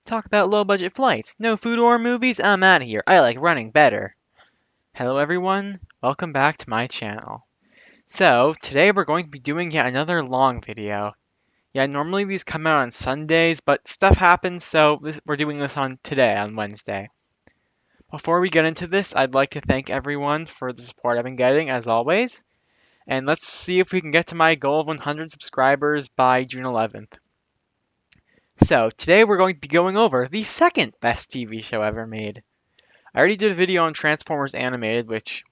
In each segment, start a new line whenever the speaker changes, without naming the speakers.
Talk about low-budget flights. No food or movies? I'm out of here. I like running better. Hello everyone, welcome back to my channel. So, today we're going to be doing yet another long video. Yeah, normally these come out on Sundays, but stuff happens, so we're doing this on today, on Wednesday. Before we get into this, I'd like to thank everyone for the support I've been getting, as always. And let's see if we can get to my goal of 100 subscribers by June 11th. So, today we're going to be going over the second best TV show ever made. I already did a video on Transformers Animated, which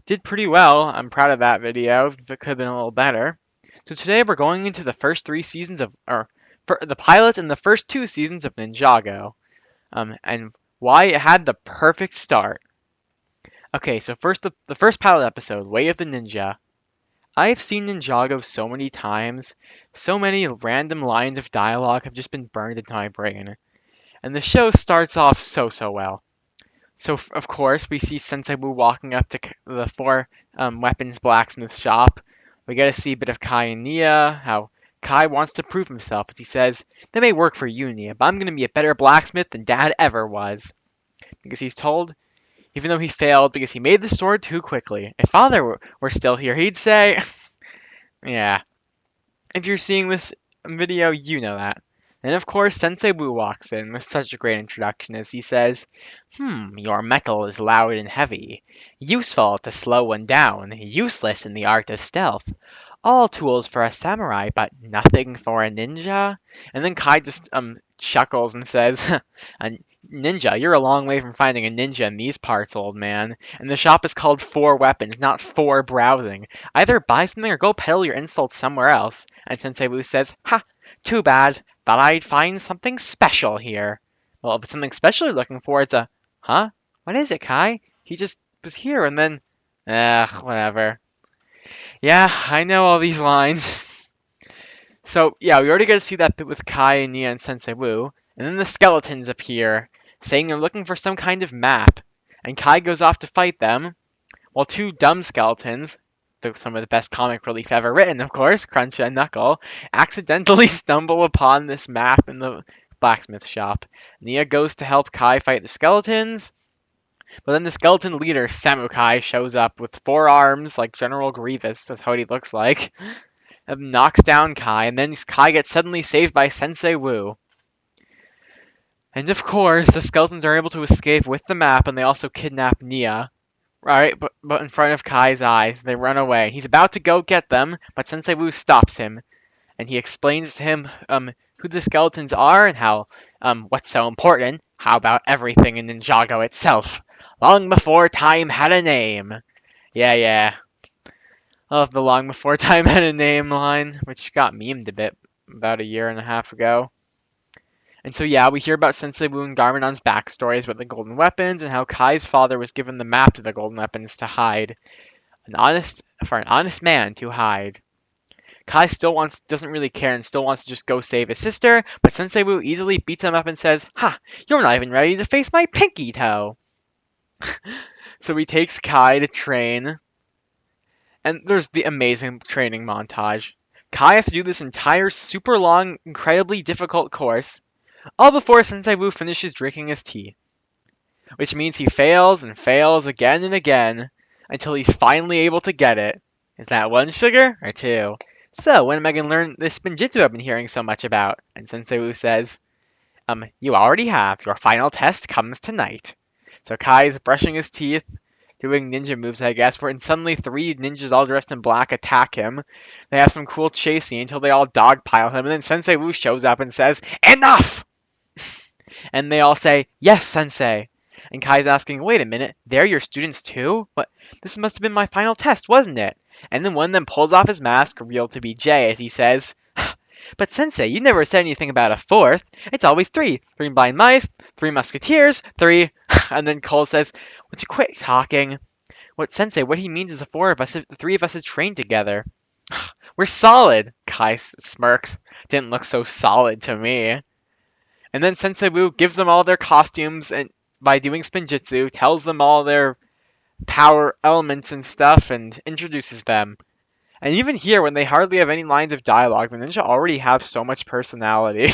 did pretty well. I'm proud of that video. It could have been a little better. So today we're going into the first three seasons of, or for the pilot and the first two seasons of Ninjago, and why it had the perfect start. Okay, so first the first pilot episode, Way of the Ninja. I've seen Ninjago so many times, so many random lines of dialogue have just been burned into my brain, and the show starts off so well. So, of course, we see Sensei Wu walking up to the four weapons blacksmith shop. We get to see a bit of Kai and Nia, how Kai wants to prove himself, but he says, that may work for you, Nia, but I'm going to be a better blacksmith than Dad ever was. Because he's told, even though he failed, because he made the sword too quickly. If Father were still here, he'd say, yeah. If you're seeing this video, you know that. And of course, Sensei Wu walks in with such a great introduction as he says, your metal is loud and heavy, useful to slow one down, useless in the art of stealth. All tools for a samurai, but nothing for a ninja? And then Kai just chuckles and says, a ninja, you're a long way from finding a ninja in these parts, old man. And the shop is called Four Weapons, not For Browsing. Either buy something or go peddle your insults somewhere else. And Sensei Wu says, ha, too bad. Thought I'd find something special here. Well, if something special you're looking for, it's a, huh? What is it, Kai? He just was here and then, whatever. Yeah, I know all these lines. So, yeah, we already get to see that bit with Kai and Nia and Sensei Wu. And then the skeletons appear, saying they're looking for some kind of map. And Kai goes off to fight them, while two dumb skeletons, some of the best comic relief ever written, of course, Crunch and Knuckle, accidentally stumble upon this map in the blacksmith shop. Nia goes to help Kai fight the skeletons, but then the skeleton leader, Samukai, shows up with four arms like General Grievous, that's what he looks like, and knocks down Kai, and then Kai gets suddenly saved by Sensei Wu. And of course, the skeletons are able to escape with the map, and they also kidnap Nia. Right, but in front of Kai's eyes, they run away. He's about to go get them, but Sensei Wu stops him, and he explains to him who the skeletons are and how what's so important. How about everything in Ninjago itself? Long before time had a name. Yeah. I love the long before time had a name line, which got memed a bit about a year and a half ago. And so yeah, we hear about Sensei Wu and Garmadon's backstories with the golden weapons and how Kai's father was given the map to the golden weapons to hide. For an honest man to hide. Kai doesn't really care and still wants to just go save his sister, but Sensei Wu easily beats him up and says, ha, you're not even ready to face my pinky toe. So he takes Kai to train, and there's the amazing training montage. Kai has to do this entire super long, incredibly difficult course, all before Sensei Wu finishes drinking his tea. Which means he fails and fails again and again until he's finally able to get it. Is that one sugar or two? So, when am I going to learn this Spinjitzu I've been hearing so much about? And Sensei Wu says, you already have. Your final test comes tonight. So Kai's brushing his teeth, doing ninja moves, I guess, where suddenly three ninjas all dressed in black attack him. They have some cool chasing until they all dogpile him, and then Sensei Wu shows up and says, enough! And they all say, yes, Sensei. And Kai's asking, wait a minute, they're your students too? What? This must have been my final test, wasn't it? And then one of them pulls off his mask, revealed to be Jay, as he says, but Sensei, you never said anything about a fourth. It's always three. Three blind mice, three musketeers, three... And then Cole says, would you quit talking? What Sensei, what he means is the three of us have trained together. We're solid, Kai smirks. Didn't look so solid to me. And then Sensei Wu gives them all their costumes and by doing Spinjitzu, tells them all their power elements and stuff and introduces them. And even here, when they hardly have any lines of dialogue, the ninja already have so much personality.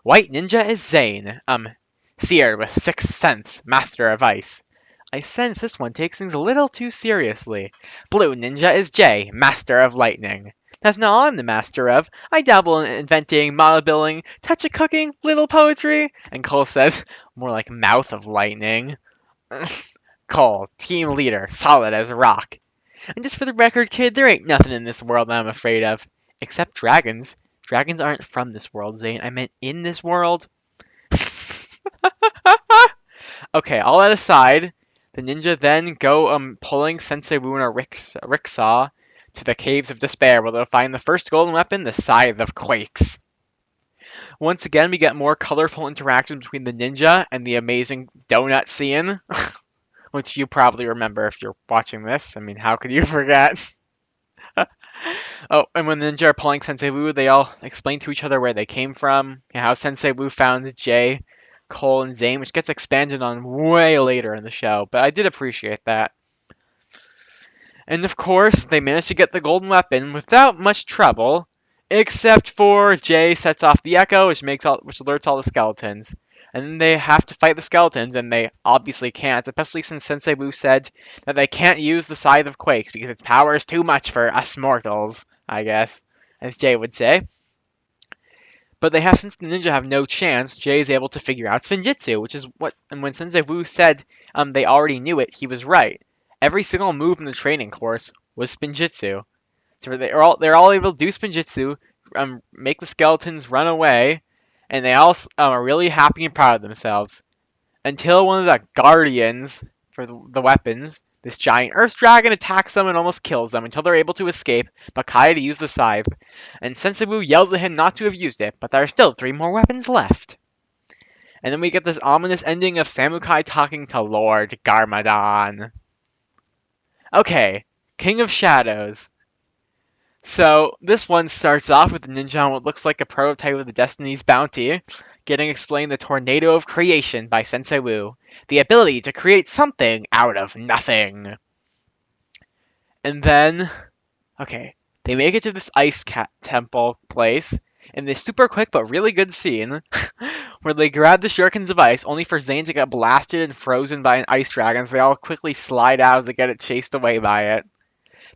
White Ninja is Zane, seer with sixth sense, master of ice. I sense this one takes things a little too seriously. Blue Ninja is Jay, master of lightning. That's not all I'm the master of. I dabble in inventing, model building, touch of cooking, little poetry. And Cole says, more like mouth of lightning. Cole, team leader, solid as a rock. And just for the record, kid, there ain't nothing in this world that I'm afraid of. Except dragons. Dragons aren't from this world, Zane. I meant in this world. Okay, all that aside, the ninja then go pulling Sensei Wu and a ricksaw to the Caves of Despair, where they'll find the first golden weapon, the Scythe of Quakes. Once again, we get more colorful interactions between the ninja and the amazing donut scene, which you probably remember if you're watching this. I mean, how could you forget? Oh, and when the ninja are pulling Sensei Wu, they all explain to each other where they came from, and how Sensei Wu found Jay, Cole, and Zane, which gets expanded on way later in the show, but I did appreciate that. And of course, they manage to get the golden weapon without much trouble, except for Jay sets off the echo, which alerts all the skeletons. And then they have to fight the skeletons, and they obviously can't, especially since Sensei Wu said that they can't use the Scythe of Quakes because its power is too much for us mortals, I guess, as Jay would say. But since the ninja have no chance, Jay is able to figure out Spinjitzu, which is what. And when Sensei Wu said they already knew it, he was right. Every single move in the training course was Spinjitzu. So they're all able to do Spinjitzu, make the skeletons run away, and they all are really happy and proud of themselves. Until one of the guardians for the weapons, this giant earth dragon, attacks them and almost kills them until they're able to escape, but Kai to use the scythe. And Sensei Wu yells at him not to have used it, but there are still 3 more weapons left. And then we get this ominous ending of Samukai talking to Lord Garmadon. Okay, King of Shadows. So this one starts off with the ninja on what looks like a prototype of the Destiny's Bounty, getting explained the Tornado of Creation by Sensei Wu, the ability to create something out of nothing. And then, okay, they make it to this ice cat temple place in this super quick but really good scene where they grab the shurikens of ice only for Zane to get blasted and frozen by an ice dragon, so they all quickly slide out as they get it chased away by it.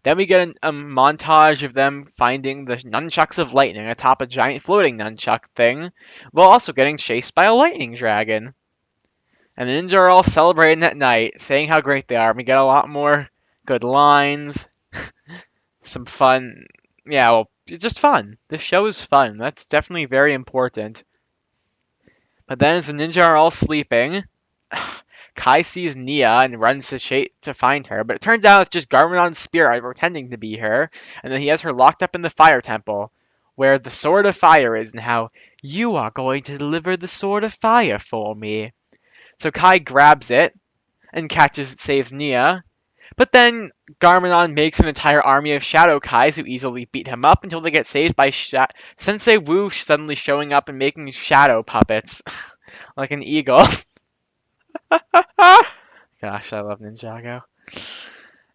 Then we get a montage of them finding the nunchucks of lightning atop a giant floating nunchuck thing, while also getting chased by a lightning dragon. And the ninja are all celebrating that night, saying how great they are. We get a lot more good lines, some fun. Yeah, well, it's just fun. This show is fun. That's definitely very important. But then as the ninja are all sleeping, Kai sees Nia and runs to find her, but it turns out it's just Garmadon's spirit pretending to be her, and then he has her locked up in the fire temple, where the sword of fire is, and how you are going to deliver the sword of fire for me. So Kai grabs it and saves Nia, but then Garmadon makes an entire army of Shadow Kais who easily beat him up until they get saved by Sensei Wu suddenly showing up and making shadow puppets, like an eagle. Gosh, I love Ninjago.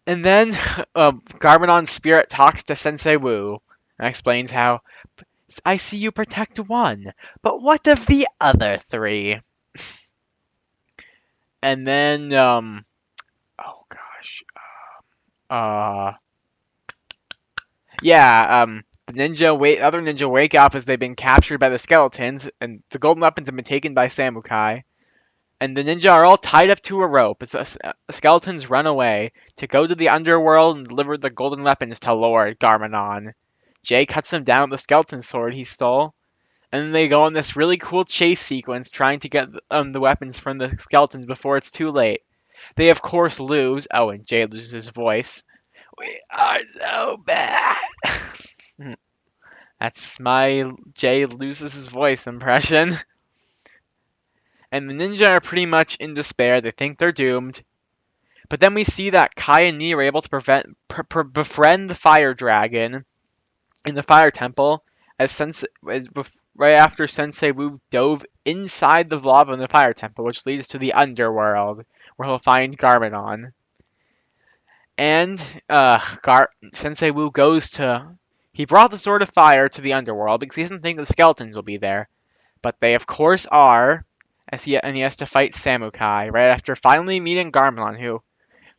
And then Garmadon's spirit talks to Sensei Wu and explains how I see you protect one, but what of the other 3? And then, oh gosh, uh, yeah, the other ninja wake up as they've been captured by the skeletons, and the golden weapons have been taken by Samukai. And the ninja are all tied up to a rope as the skeletons run away to go to the underworld and deliver the golden weapons to Lord Garmadon. Jay cuts them down with the skeleton sword he stole, and then they go on this really cool chase sequence trying to get the weapons from the skeletons before it's too late. They of course lose. Oh, and Jay loses his voice. We are so bad. That's my Jay loses his voice impression. And the ninja are pretty much in despair. They think they're doomed. But then we see that Kai and Ni are able to befriend the fire dragon in the fire temple right after Sensei Wu dove inside the lava in the fire temple, which leads to the underworld, where he'll find Garmadon. And Sensei Wu he brought the sword of fire to the underworld because he doesn't think the skeletons will be there. But they of course are, and he has to fight Samukai right after finally meeting Garmon, who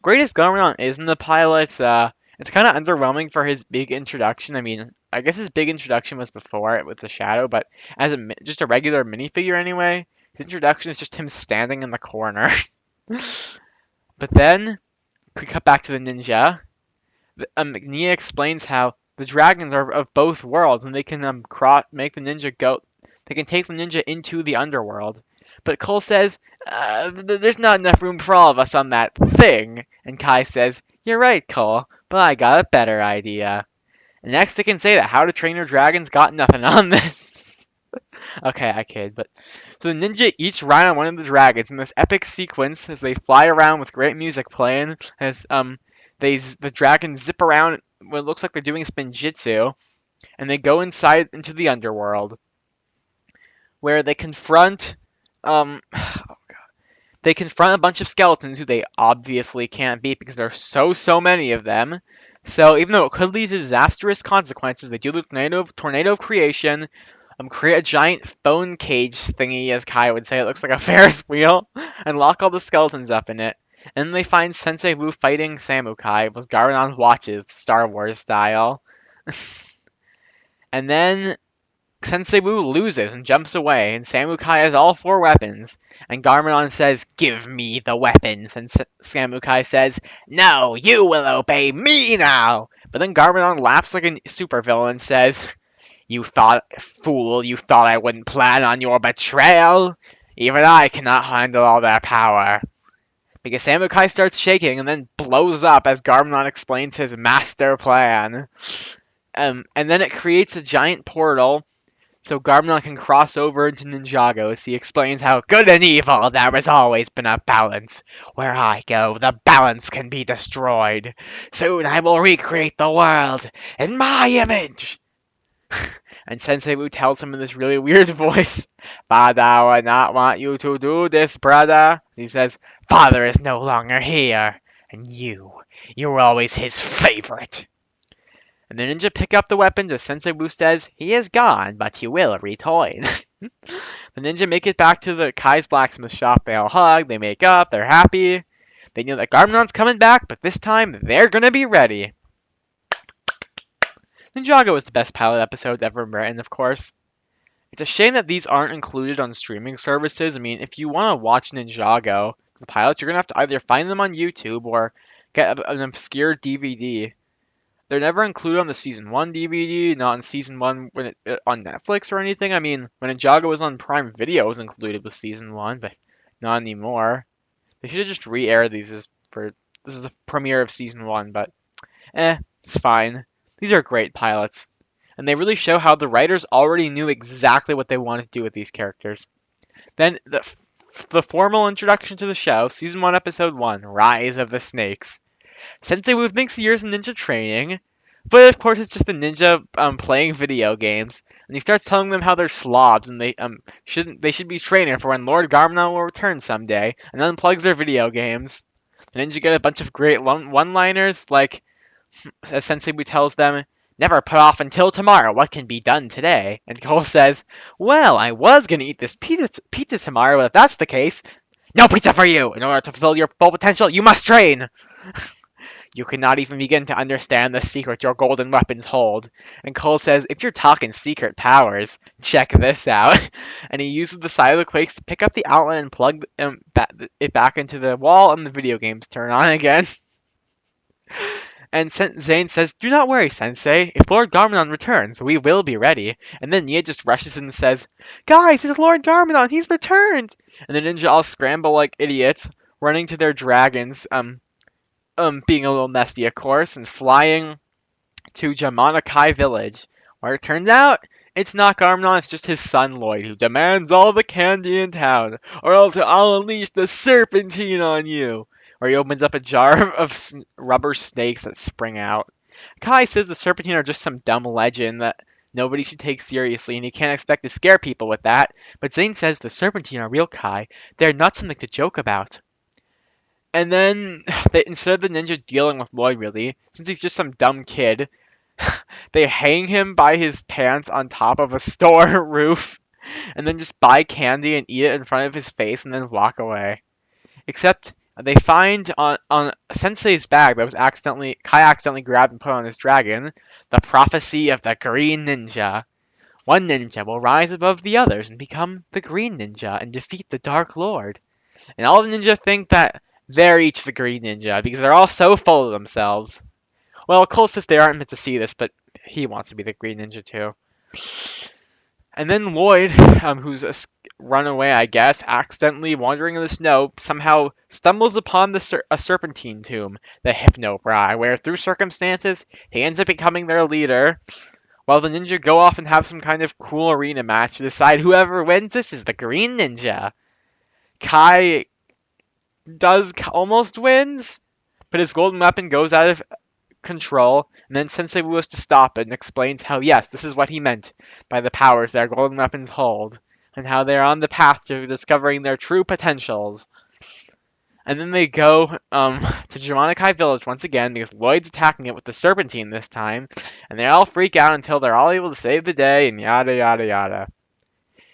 great as Garmon is in the pilots, it's kind of underwhelming for his big introduction. I mean, I guess his big introduction was before it with the Shadow, but as just a regular minifigure anyway, his introduction is just him standing in the corner. But then we cut back to the ninja. Nia explains how the dragons are of both worlds, and they can make the ninja go. They can take the ninja into the underworld. But Cole says, "There's not enough room for all of us on that thing." And Kai says, "You're right, Cole, but I got a better idea." And next, they can say that How to Train Your Dragon's got nothing on this. Okay, I kid, but so the ninja each ride on one of the dragons in this epic sequence as they fly around with great music playing. As the dragons zip around what it looks like they're doing spinjitzu, and they go inside into the underworld, where um they confront a bunch of skeletons who they obviously can't beat because there's so many of them. So even though it could lead to disastrous consequences, they do the tornado of creation, create a giant phone cage thingy, as Kai would say. It looks like a Ferris wheel, and lock all the skeletons up in it. And then they find Sensei Wu fighting Samukai with Garmadon watches, Star Wars style. And then Sensei Wu loses and jumps away, and Samukai has all 4 weapons. And Garmadon says, "Give me the weapons." And Samukai says, "No, you will obey me now." But then Garmadon laughs like a supervillain and says, you thought I wouldn't plan on your betrayal? Even I cannot handle all their power." Because Samukai starts shaking and then blows up as Garmadon explains his master plan. And then it creates a giant portal so Garmadon can cross over into Ninjago as he explains how good and evil there has always been a balance. Where I go, the balance can be destroyed. Soon I will recreate the world in my image. And Sensei Wu tells him in this really weird voice, "Father would not want you to do this, brother." He says, "Father is no longer here, and you were always his favorite." And the ninja pick up the weapons as Sensei Wu says, "He is gone, but he will return." The ninja make it back to the Kai's blacksmith shop. They all hug, they make up, they're happy. They know that Garmadon's coming back, but this time they're gonna be ready. Ninjago is the best pilot episode ever written, of course. It's a shame that these aren't included on streaming services. I mean, if you want to watch Ninjago, the pilots, you're going to have to either find them on YouTube or get an obscure DVD. They're never included on the Season 1 DVD, not on Season 1 when on Netflix or anything. I mean, when Ninjago was on Prime Video, it was included with Season 1, but not anymore. They should have just re-aired these this is the premiere of Season 1, but it's fine. These are great pilots. And they really show how the writers already knew exactly what they wanted to do with these characters. Then the formal introduction to the show, Season 1, Episode 1, Rise of the Snakes. Sensei Wu thinks the years in ninja training, but of course it's just the ninja playing video games. And he starts telling them how they're slobs and they should be training for when Lord Garmadon will return someday, and unplugs their video games. The ninja get a bunch of great one-liners, like as Sensei Wu tells them, "Never put off until tomorrow what can be done today." And Cole says, "Well, I was gonna eat this pizza tomorrow, but if that's the case, no pizza for you! In order to fulfill your full potential, you must train!" "You cannot even begin to understand the secret your golden weapons hold." And Cole says, "If you're talking secret powers, check this out." And he uses the side of the quakes to pick up the outlet and plug it back into the wall, and the video games turn on again. And Zane says, "Do not worry, Sensei. If Lord Garmadon returns, we will be ready." And then Nia just rushes in and says, "Guys, it's Lord Garmadon. He's returned!" And the ninja all scramble like idiots, running to their dragons, being a little messy, of course, and flying to Jamanakai village, where it turns out it's not Garmadon, it's just his son Lloyd, who demands all the candy in town, or else I'll unleash the serpentine on you. Where he opens up a jar of rubber snakes that spring out. Kai says the serpentine are just some dumb legend that nobody should take seriously, and you can't expect to scare people with that. But Zane says the serpentine are real, Kai. They're not something to joke about. And then, instead of the ninja dealing with Lloyd, really, since he's just some dumb kid, they hang him by his pants on top of a store roof. and then just buy candy and eat it in front of his face and then walk away. Except they find on Sensei's bag that was Kai accidentally grabbed and put on his dragon, the prophecy of the Green Ninja. One ninja will rise above the others and become the Green Ninja and defeat the Dark Lord. And all the ninja think that they're each the Green Ninja because they're all so full of themselves. Well, Cole says they aren't meant to see this, but he wants to be the Green Ninja too. And then Lloyd, who's run away, I guess, accidentally wandering in the snow, somehow stumbles upon a serpentine tomb, the Hypnobrai, where through circumstances he ends up becoming their leader. While the ninja go off and have some kind of cool arena match to decide whoever wins this is the Green Ninja. Kai almost wins, but his golden weapon goes out of control, and then Sensei Wu has to stop it and explains how, yes, this is what he meant by the powers their golden weapons hold, and how they're on the path to discovering their true potentials. And then they go to Jamanakai Village once again because Lloyd's attacking it with the Serpentine this time, and they all freak out until they're all able to save the day, and yada yada yada.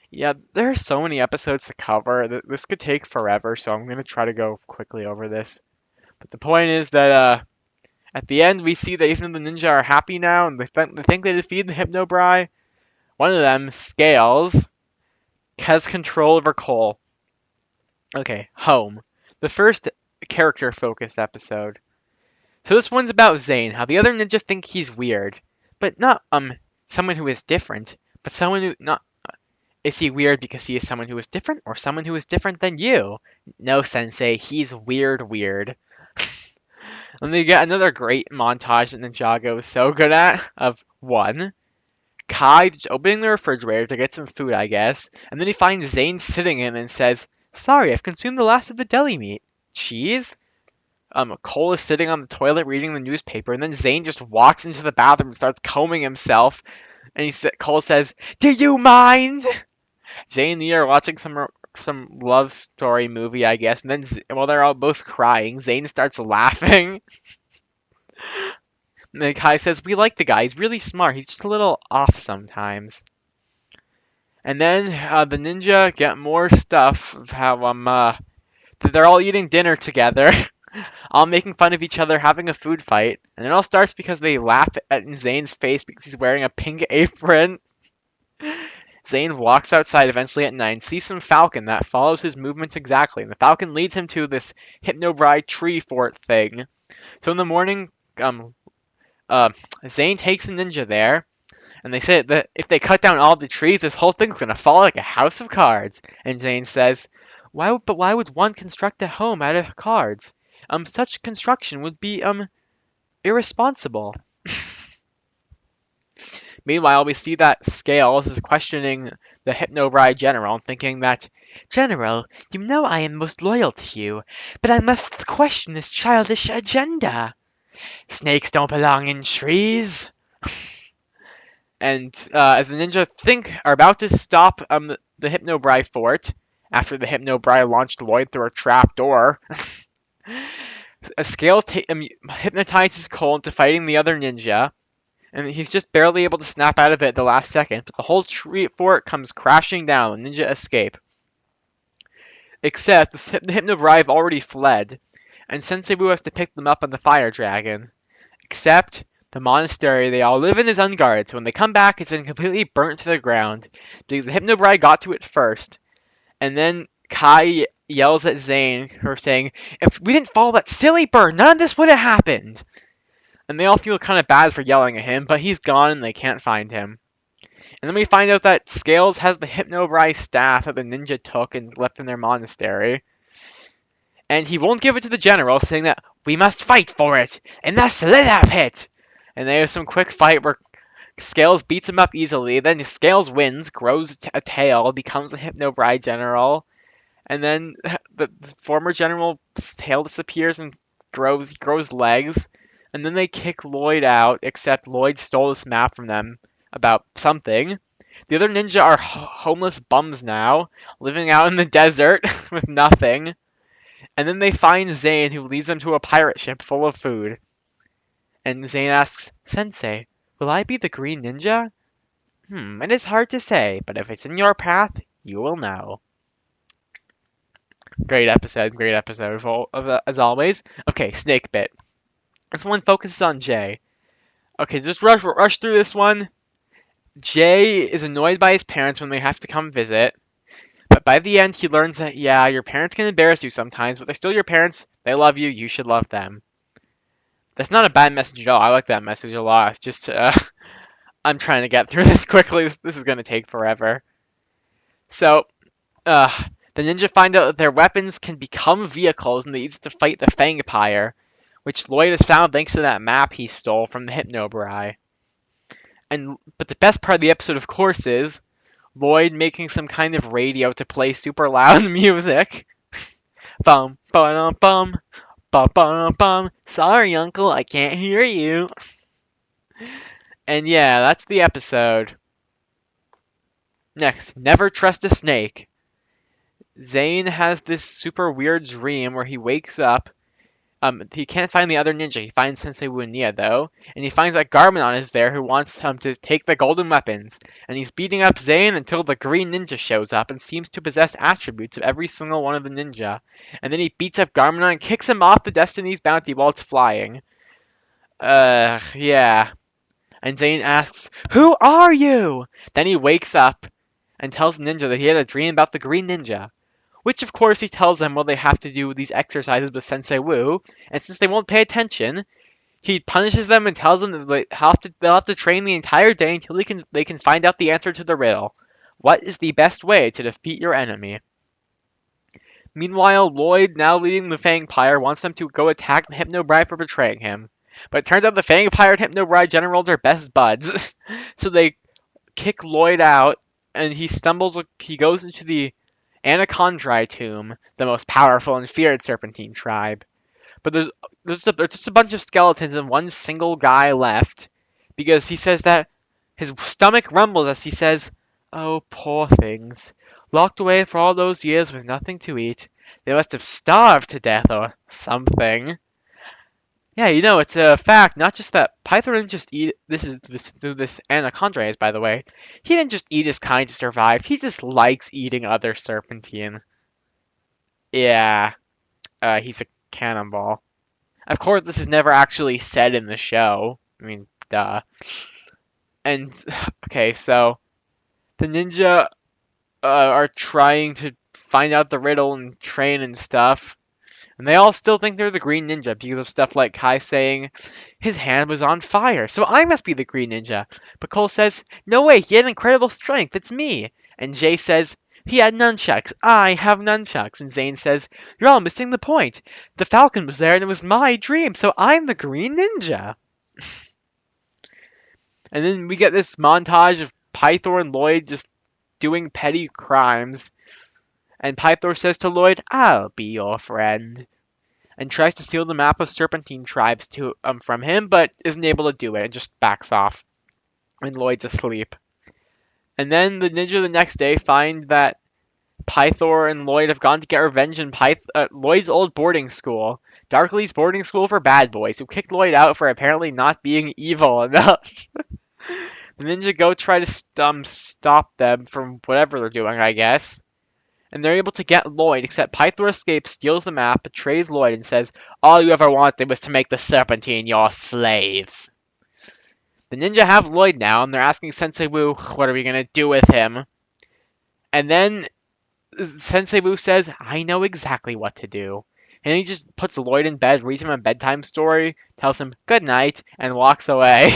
Yeah, there are so many episodes to cover. This could take forever, so I'm going to try to go quickly over this. But the point is that at the end, we see that even the ninja are happy now, and they think they defeated the Hypnobrai. One of them, Scales, has control over Cole. Okay, home. The first character-focused episode. So this one's about Zane, how the other ninja think he's weird. But not, someone who is different, but someone who, not, is he weird because he is someone who is different, or someone who is different than you? No, Sensei, he's weird. And then you get another great montage that Ninjago is so good at of one, Kai just opening the refrigerator to get some food, I guess, and then he finds Zane sitting in it and says, "Sorry, I've consumed the last of the deli meat." Cheese? Cole is sitting on the toilet reading the newspaper, and then Zane just walks into the bathroom and starts combing himself, and Cole says, "Do you mind?" Zane and Lee are watching some love story movie, I guess, and then while they're all both crying, Zane starts laughing. And the guy says, "We like the guy. He's really smart. He's just a little off sometimes." And then the ninja get more stuff of how they're all eating dinner together, all making fun of each other, having a food fight, and it all starts because they laugh at Zane's face because he's wearing a pink apron. Zane walks outside eventually at night and sees some falcon that follows his movements exactly, and the falcon leads him to this Hypnobrai tree fort thing. So in the morning, Zane takes the ninja there, and they say that if they cut down all the trees, this whole thing's gonna fall like a house of cards. And Zane says, why would one construct a home out of cards? Such construction would be, irresponsible." Meanwhile, we see that Scales is questioning the Hypnobrai General, thinking that, "General, you know I am most loyal to you, but I must question this childish agenda. Snakes don't belong in trees." And as the ninja are about to stop the Hypnobrai fort, after the Hypnobrai launched Lloyd through a trap door, Scales hypnotizes Cole into fighting the other ninja, and he's just barely able to snap out of it at the last second, but the whole tree fort comes crashing down, the ninja escape. Except the Hypnobrai have already fled, and Sensei Wu has to pick them up on the fire dragon. Except the monastery they all live in is unguarded, so when they come back, it's been completely burnt to the ground, because the Hypnobrai got to it first. And then Kai yells at Zane, who are saying, "If we didn't follow that silly bird, none of this would have happened." And they all feel kind of bad for yelling at him, but he's gone and they can't find him. And then we find out that Scales has the Hypnobrai staff that the ninja took and left in their monastery. And he won't give it to the general, saying that we must fight for it in the Slither Pit. And they have some quick fight where Scales beats him up easily. Then Scales wins, grows a tail, becomes a Hypnobrai general. And then the former general's tail disappears and grows legs. And then they kick Lloyd out, except Lloyd stole this map from them about something. The other ninja are homeless bums now, living out in the desert with nothing. And then they find Zane, who leads them to a pirate ship full of food. And Zane asks, "Sensei, will I be the green ninja?" It is hard to say, but if it's in your path, you will know. Great episode, as always. Okay, Snake Bit. This one focuses on Jay. Okay, just rush through this one. Jay is annoyed by his parents when they have to come visit, but by the end he learns that, yeah, your parents can embarrass you sometimes, but they're still your parents. They love you. You should love them. That's not a bad message at all. I like that message a lot. Just, I'm trying to get through this quickly. This is going to take forever. So, uh, the ninja find out that their weapons can become vehicles and they use it to fight the Fangpire, which Lloyd has found thanks to that map he stole from the Hypnobrai. But the best part of the episode, of course, is Lloyd making some kind of radio to play super loud music. Bum bum bum bum bum bum. Sorry, Uncle, I can't hear you. And yeah, that's the episode. Next, never trust a snake. Zane has this super weird dream where he wakes up. He can't find the other ninja. He finds Sensei Wu and Nia, though, and he finds that Garmadon is there who wants him to take the golden weapons. And he's beating up Zane until the green ninja shows up and seems to possess attributes of every single one of the ninja. And then he beats up Garmadon and kicks him off the Destiny's bounty while it's flying. Yeah. And Zane asks, "Who are you?" Then he wakes up and tells the ninja that he had a dream about the green ninja. Which, of course, he tells them, well, they have to do these exercises with Sensei Wu, and since they won't pay attention, he punishes them and tells them that they'll have to train the entire day until they can find out the answer to the riddle. What is the best way to defeat your enemy? Meanwhile, Lloyd, now leading the Fangpire, wants them to go attack the Hypnobrai for betraying him. But it turns out the Fangpire and Hypnobrai generals are best buds, so they kick Lloyd out, and he goes into the Anacondri tomb, the most powerful and feared Serpentine tribe. But there's just a bunch of skeletons and one single guy left, because he says that his stomach rumbles as he says, "Oh, poor things. Locked away for all those years with nothing to eat. They must have starved to death or something." Yeah, it's a fact, not just that Python didn't just eat, this Anacondri, by the way. He didn't just eat his kind to survive, he just likes eating other Serpentine. Yeah, he's a cannonball. Of course, this is never actually said in the show. I mean, duh. And, okay, so, the ninja are trying to find out the riddle and train and stuff. And they all still think they're the Green Ninja because of stuff like Kai saying his hand was on fire, so I must be the Green Ninja. But Cole says, "No way, he had incredible strength, it's me." And Jay says, "He had nunchucks, I have nunchucks." And Zane says, "You're all missing the point. The Falcon was there and it was my dream, so I'm the Green Ninja." And then we get this montage of Pythor and Lloyd just doing petty crimes. And Pythor says to Lloyd, "I'll be your friend," and tries to steal the map of Serpentine tribes from him, but isn't able to do it and just backs off. And Lloyd's asleep. And then the ninja the next day find that Pythor and Lloyd have gone to get revenge in Lloyd's old boarding school, Darkly's boarding school for bad boys, who kicked Lloyd out for apparently not being evil enough. The ninja go try to stop them from whatever they're doing, I guess. And they're able to get Lloyd, except Pythor escapes, steals the map, betrays Lloyd, and says, "All you ever wanted was to make the Serpentine your slaves." The ninja have Lloyd now, and they're asking Sensei Wu, what are we gonna do with him? And then Sensei Wu says, "I know exactly what to do." And he just puts Lloyd in bed, reads him a bedtime story, tells him good night, and walks away.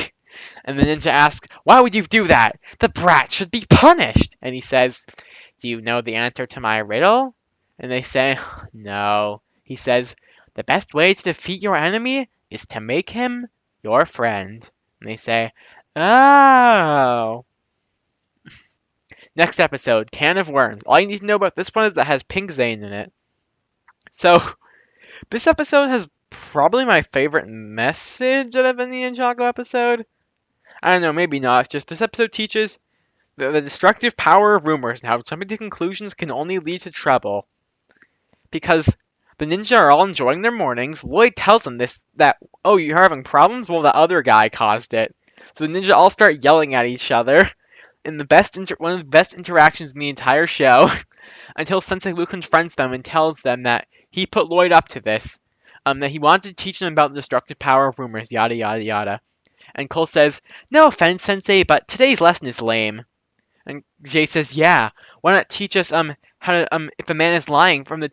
And the ninja asks, "Why would you do that? The brat should be punished." And he says, "Do you know the answer to my riddle?" And they say, "No." He says, "The best way to defeat your enemy is to make him your friend." And they say, "Oh." Next episode, Can of Worms. All you need to know about this one is that it has Pink Zane in it. So, this episode has probably my favorite message out of any Ninjago episode. I don't know, maybe not. It's just this episode teaches the destructive power of rumors and how jumping to conclusions can only lead to trouble. Because the ninja are all enjoying their mornings, Lloyd tells them oh, you're having problems? Well, the other guy caused it. So the ninja all start yelling at each other. in the best one of the best interactions in the entire show until Sensei Wu confronts them and tells them that he put Lloyd up to this, that he wanted to teach them about the destructive power of rumors, yada yada yada. And Cole says, "No offense, Sensei, but today's lesson is lame." And Jay says, "Yeah, why not teach us how to if a man is lying from the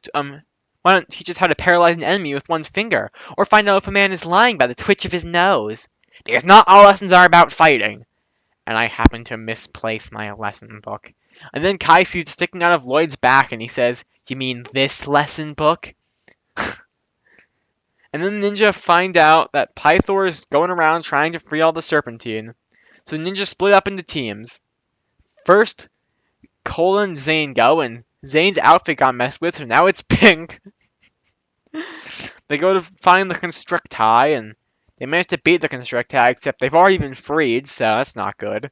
why not teach us how to paralyze an enemy with one finger, or find out if a man is lying by the twitch of his nose? Because not all lessons are about fighting." And I happen to misplace my lesson book. And then Kai sees it sticking out of Lloyd's back, and he says, "You mean this lesson book?" And then the ninja find out that Pythor is going around trying to free all the Serpentine. So the ninjas split up into teams. First, Cole and Zane go, and Zane's outfit got messed with, so now it's pink. They go to find the Constricti, and they manage to beat the Constricti, except they've already been freed, so that's not good.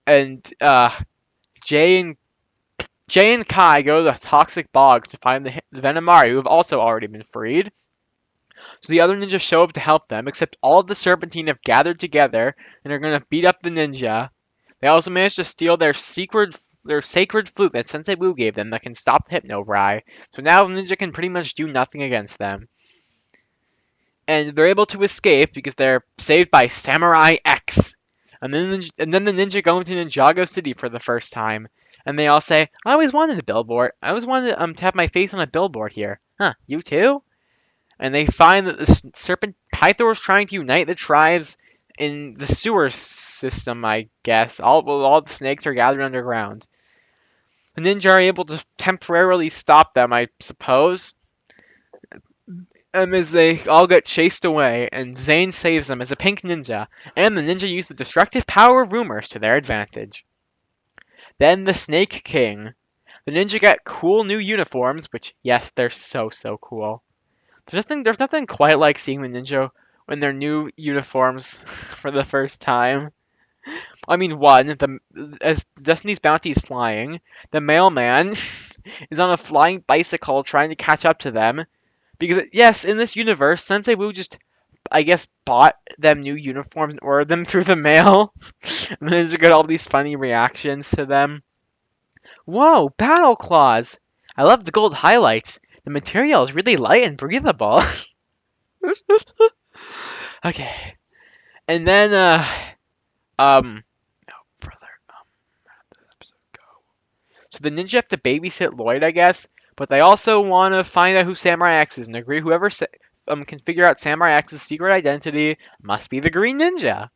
And Jay and Kai go to the Toxic Bogs to find the Venomari, who have also already been freed. So the other ninjas show up to help them, except all of the Serpentine have gathered together and are going to beat up the ninja. They also manage to steal their sacred flute that Sensei Wu gave them that can stop the Hypnobrai. So now the ninja can pretty much do nothing against them. And they're able to escape because they're saved by Samurai X. And then the ninja go into Ninjago City for the first time. And they all say, "I always wanted a billboard. I always wanted to have my face on a billboard here." Huh, you too? And they find that the serpent Pythor is trying to unite the tribes in the sewer system, I guess. All the snakes are gathered underground. The ninja are able to temporarily stop them, I suppose. As they all get chased away, and Zane saves them as a pink ninja, and the ninja use the destructive power of rumors to their advantage. Then the Snake King. The ninja get cool new uniforms, which, yes, they're so cool. There's nothing quite like seeing the ninja in their new uniforms for the first time. I mean, as Destiny's Bounty is flying, the mailman is on a flying bicycle trying to catch up to them. Because, yes, in this universe, Sensei Wu just, I guess, bought them new uniforms and ordered them through the mail. And then just got all these funny reactions to them. Whoa, battle claws! I love the gold highlights. The material is really light and breathable. Okay. And then, oh, brother, how does this episode go? So the ninja have to babysit Lloyd, I guess, but they also want to find out who Samurai X is and agree whoever can figure out Samurai X's secret identity must be the Green Ninja.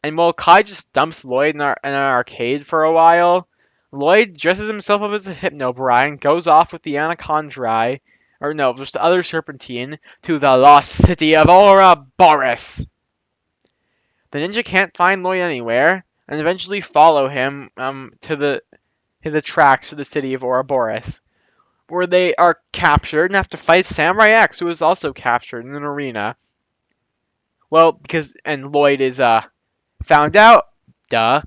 And while Kai just dumps Lloyd in an arcade for a while, Lloyd dresses himself up as a Hypnobrai and goes off with the Anacondrai, or no, just the other Serpentine, to the lost city of Ouroboros. The ninja can't find Lloyd anywhere, and eventually follow him to the tracks to the city of Ouroboros, where they are captured and have to fight Samurai X, who is also captured in an arena. Well, and Lloyd is found out, duh,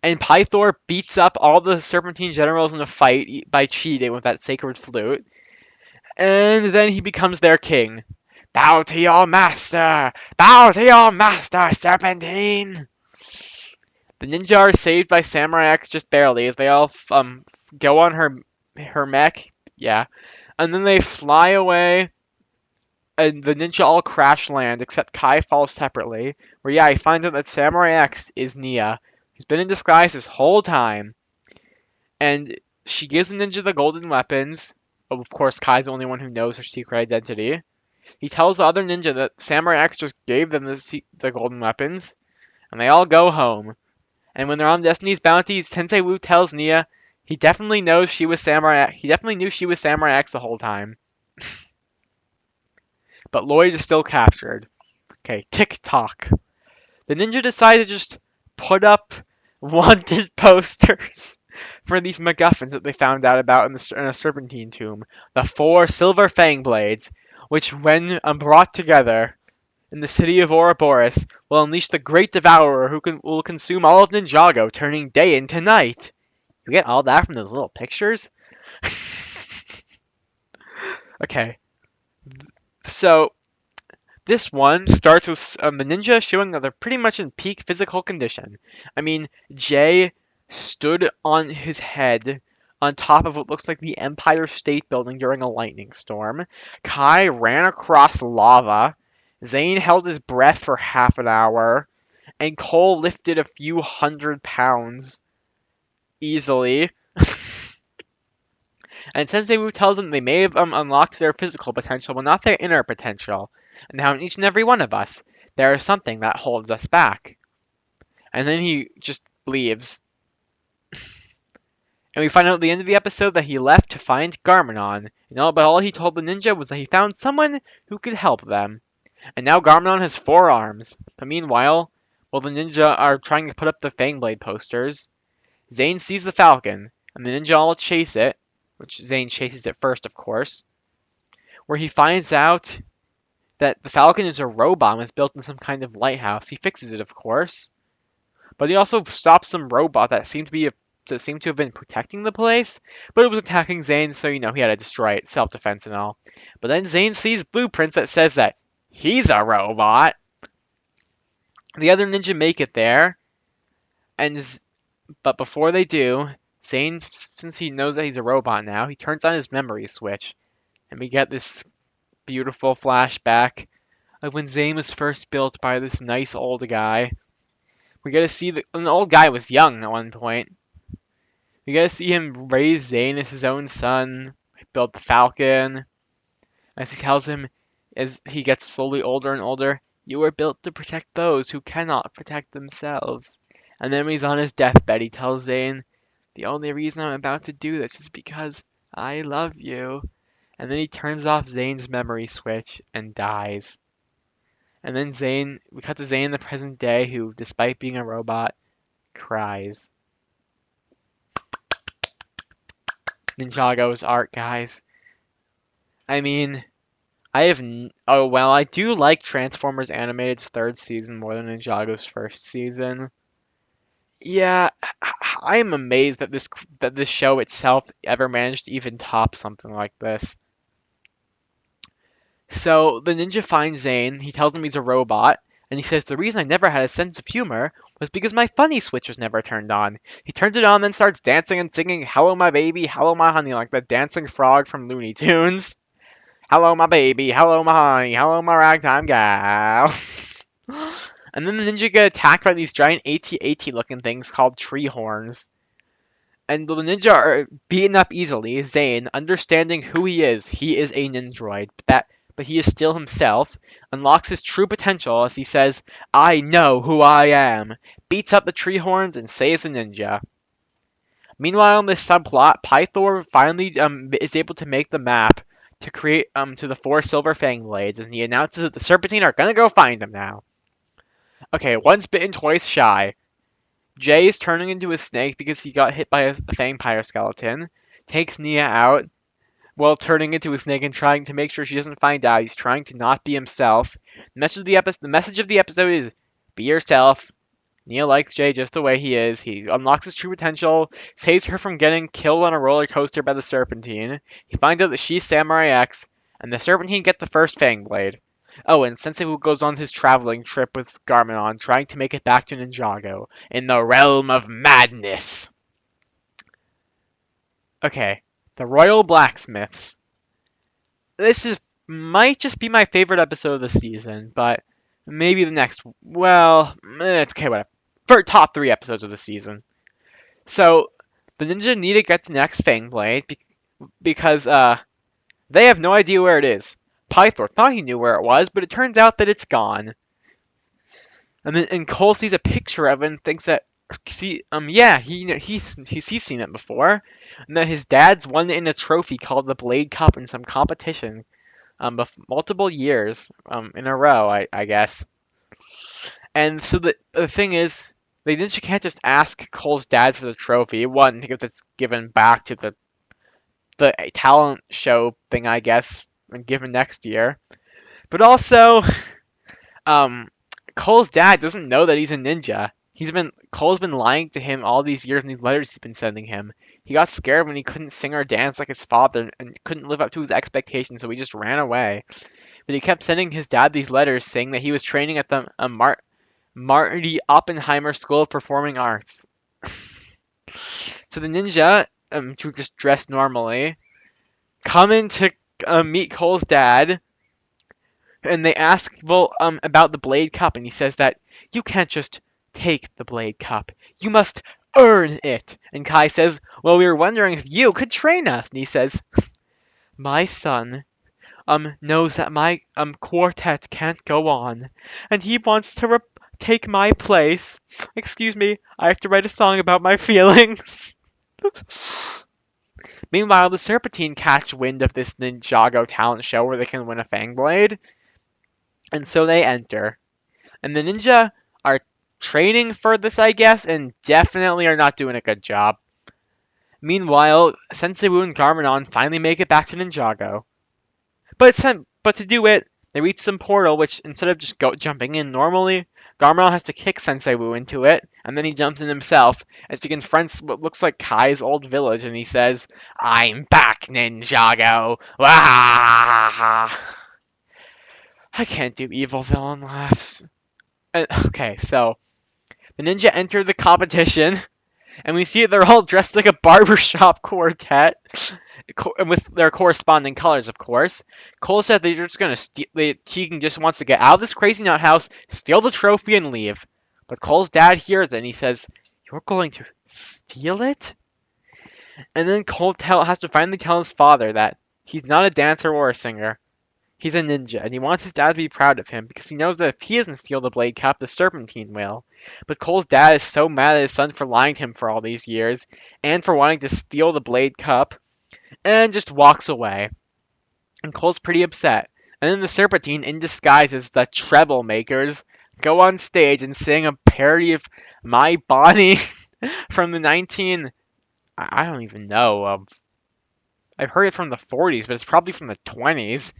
and Pythor beats up all the Serpentine generals in a fight by cheating with that sacred flute, and then he becomes their king. Bow to your master! Bow to your master, Serpentine! The ninja are saved by Samurai X just barely as they all go on her mech, yeah, and then they fly away, and the ninja all crash land except Kai falls separately. Where he finds out that Samurai X is Nia, who's been in disguise this whole time, and she gives the ninja the golden weapons. Of course, Kai's the only one who knows her secret identity. He tells the other ninja that Samurai X just gave them the golden weapons, and they all go home. And when they're on Destiny's Bounty, Sensei Wu tells Nia he definitely knows she was Samurai. He definitely knew she was Samurai X the whole time. But Lloyd is still captured. Okay, tick-tock. The ninja decided to just put up wanted posters for these MacGuffins that they found out about in a Serpentine tomb. The 4 silver fang blades, which when brought together in the city of Ouroboros, will unleash the great devourer who will consume all of Ninjago, turning day into night. You get all that from those little pictures? Okay. So, This one starts with the ninja showing that they're pretty much in peak physical condition. I mean, Jay stood on his head on top of what looks like the Empire State Building during a lightning storm. Kai ran across lava. Zane held his breath for half an hour. And Cole lifted a few hundred pounds easily. And Sensei Wu tells them they may have unlocked their physical potential, but not their inner potential. And how in each and every one of us, there is something that holds us back. And then he just leaves. And we find out at the end of the episode that he left to find Garmanon. But all he told the ninja was that he found someone who could help them. And now Garmanon has 4 arms. But meanwhile, while the ninja are trying to put up the Fangblade posters, Zane sees the Falcon, and the ninja all chase it, which Zane chases it first, of course, where he finds out that the Falcon is a robot and was built in some kind of lighthouse. He fixes it, of course, but he also stops some robot that seemed to have been protecting the place, but it was attacking Zane, so he had to destroy it, self-defense and all. But then Zane sees blueprints that says that he's a robot. The other ninja make it there, but before they do, Zane, since he knows that he's a robot now, he turns on his memory switch, and we get this beautiful flashback of when Zane was first built by this nice old guy. We get to see the old guy was young at one point. We get to see him raise Zane as his own son, build the Falcon, as he tells him as he gets slowly older and older, "You were built to protect those who cannot protect themselves." And then when he's on his deathbed, he tells Zane, "The only reason I'm about to do this is because I love you." And then he turns off Zane's memory switch and dies. And then we cut to Zane in the present day, who, despite being a robot, cries. Ninjago's art, guys. I mean, I do like Transformers Animated's third season more than Ninjago's first season. Yeah, I'm amazed that this show itself ever managed to even top something like this. So the ninja finds Zane, he tells him he's a robot, and he says the reason I never had a sense of humor was because my funny switch was never turned on. He turns it on, then starts dancing and singing "Hello my baby, hello my honey" like the dancing frog from Looney Tunes. Hello my baby, hello my honey, hello my ragtime gal. And then the ninja get attacked by these giant AT-AT looking things called tree horns. And the ninja are beaten up easily. Zane, understanding who he is a ninjroid, but he is still himself, unlocks his true potential as he says, "I know who I am," beats up the tree horns and saves the ninja. Meanwhile, in this subplot, Pythor finally is able to make the map to create to the 4 silver fang blades, and he announces that the Serpentine are gonna go find him now. Okay, once bitten, twice shy. Jay is turning into a snake because he got hit by a vampire skeleton. Takes Nia out while turning into a snake and trying to make sure she doesn't find out. He's trying to not be himself. The message of the episode is be yourself. Nia likes Jay just the way he is. He unlocks his true potential, saves her from getting killed on a roller coaster by the Serpentine. He finds out that she's Samurai X, and the Serpentine get the first Fang Blade. Oh, and Sensei Wu goes on his traveling trip with Garmanon, trying to make it back to Ninjago, in the realm of madness. Okay, the Royal Blacksmiths. Might just be my favorite episode of the season, but maybe the next. Well, it's okay, whatever. For top 3 episodes of the season. So the ninja need to get the next Fang Blade because they have no idea where it is. Pythor thought he knew where it was, but it turns out that it's gone. And Cole sees a picture of it and thinks that he's seen it before, and that his dad's won it in a trophy called the Blade Cup in some competition, multiple years in a row, I guess. And so the thing is, they ninja can't just ask Cole's dad for the trophy. One, because it's given back to the talent show thing, I guess, and given next year. But also, Cole's dad doesn't know that he's a ninja. Cole's been lying to him all these years in these letters he's been sending him. He got scared when he couldn't sing or dance like his father and couldn't live up to his expectations, so he just ran away. but he kept sending his dad these letters saying that he was training at the Marty Oppenheimer School of Performing Arts. So the ninja, to just dress normally, come in to meet Cole's dad, and they ask about the Blade Cup, and he says that you can't just take the Blade Cup, you must earn it. And Kai says, well, we were wondering if you could train us. And he says, my son knows that my quartet can't go on, and he wants to take my place. Excuse me, I have to write a song about my feelings. Meanwhile, the Serpentine catch wind of this Ninjago talent show where they can win a Fang Blade, and so they enter. And the ninja are training for this, I guess, and definitely are not doing a good job. Meanwhile, Sensei Wu and Garmadon finally make it back to Ninjago. But to do it, they reach some portal, which instead of just jumping in normally, Garmadon has to kick Sensei Wu into it, and then he jumps in himself as he confronts what looks like Kai's old village, and he says, I'm back, Ninjago! Wah! I can't do evil villain laughs. Okay, so the ninja enter the competition, and we see they're all dressed like a barbershop quartet, with their corresponding colors, of course. Cole said they're just gonna Tegan just wants to get out of this crazy nut house, steal the trophy, and leave. But Cole's dad hears it, and he says, "You're going to steal it?" And then Cole has to finally tell his father that he's not a dancer or a singer. He's a ninja, and he wants his dad to be proud of him because he knows that if he doesn't steal the Blade Cup, the Serpentine will. But Cole's dad is so mad at his son for lying to him for all these years and for wanting to steal the Blade Cup and just walks away. And Cole's pretty upset. And then the Serpentine, in disguise as the Treble Makers, go on stage and sing a parody of My Body from the I don't even know. I've heard it from the 40s, but it's probably from the 20s.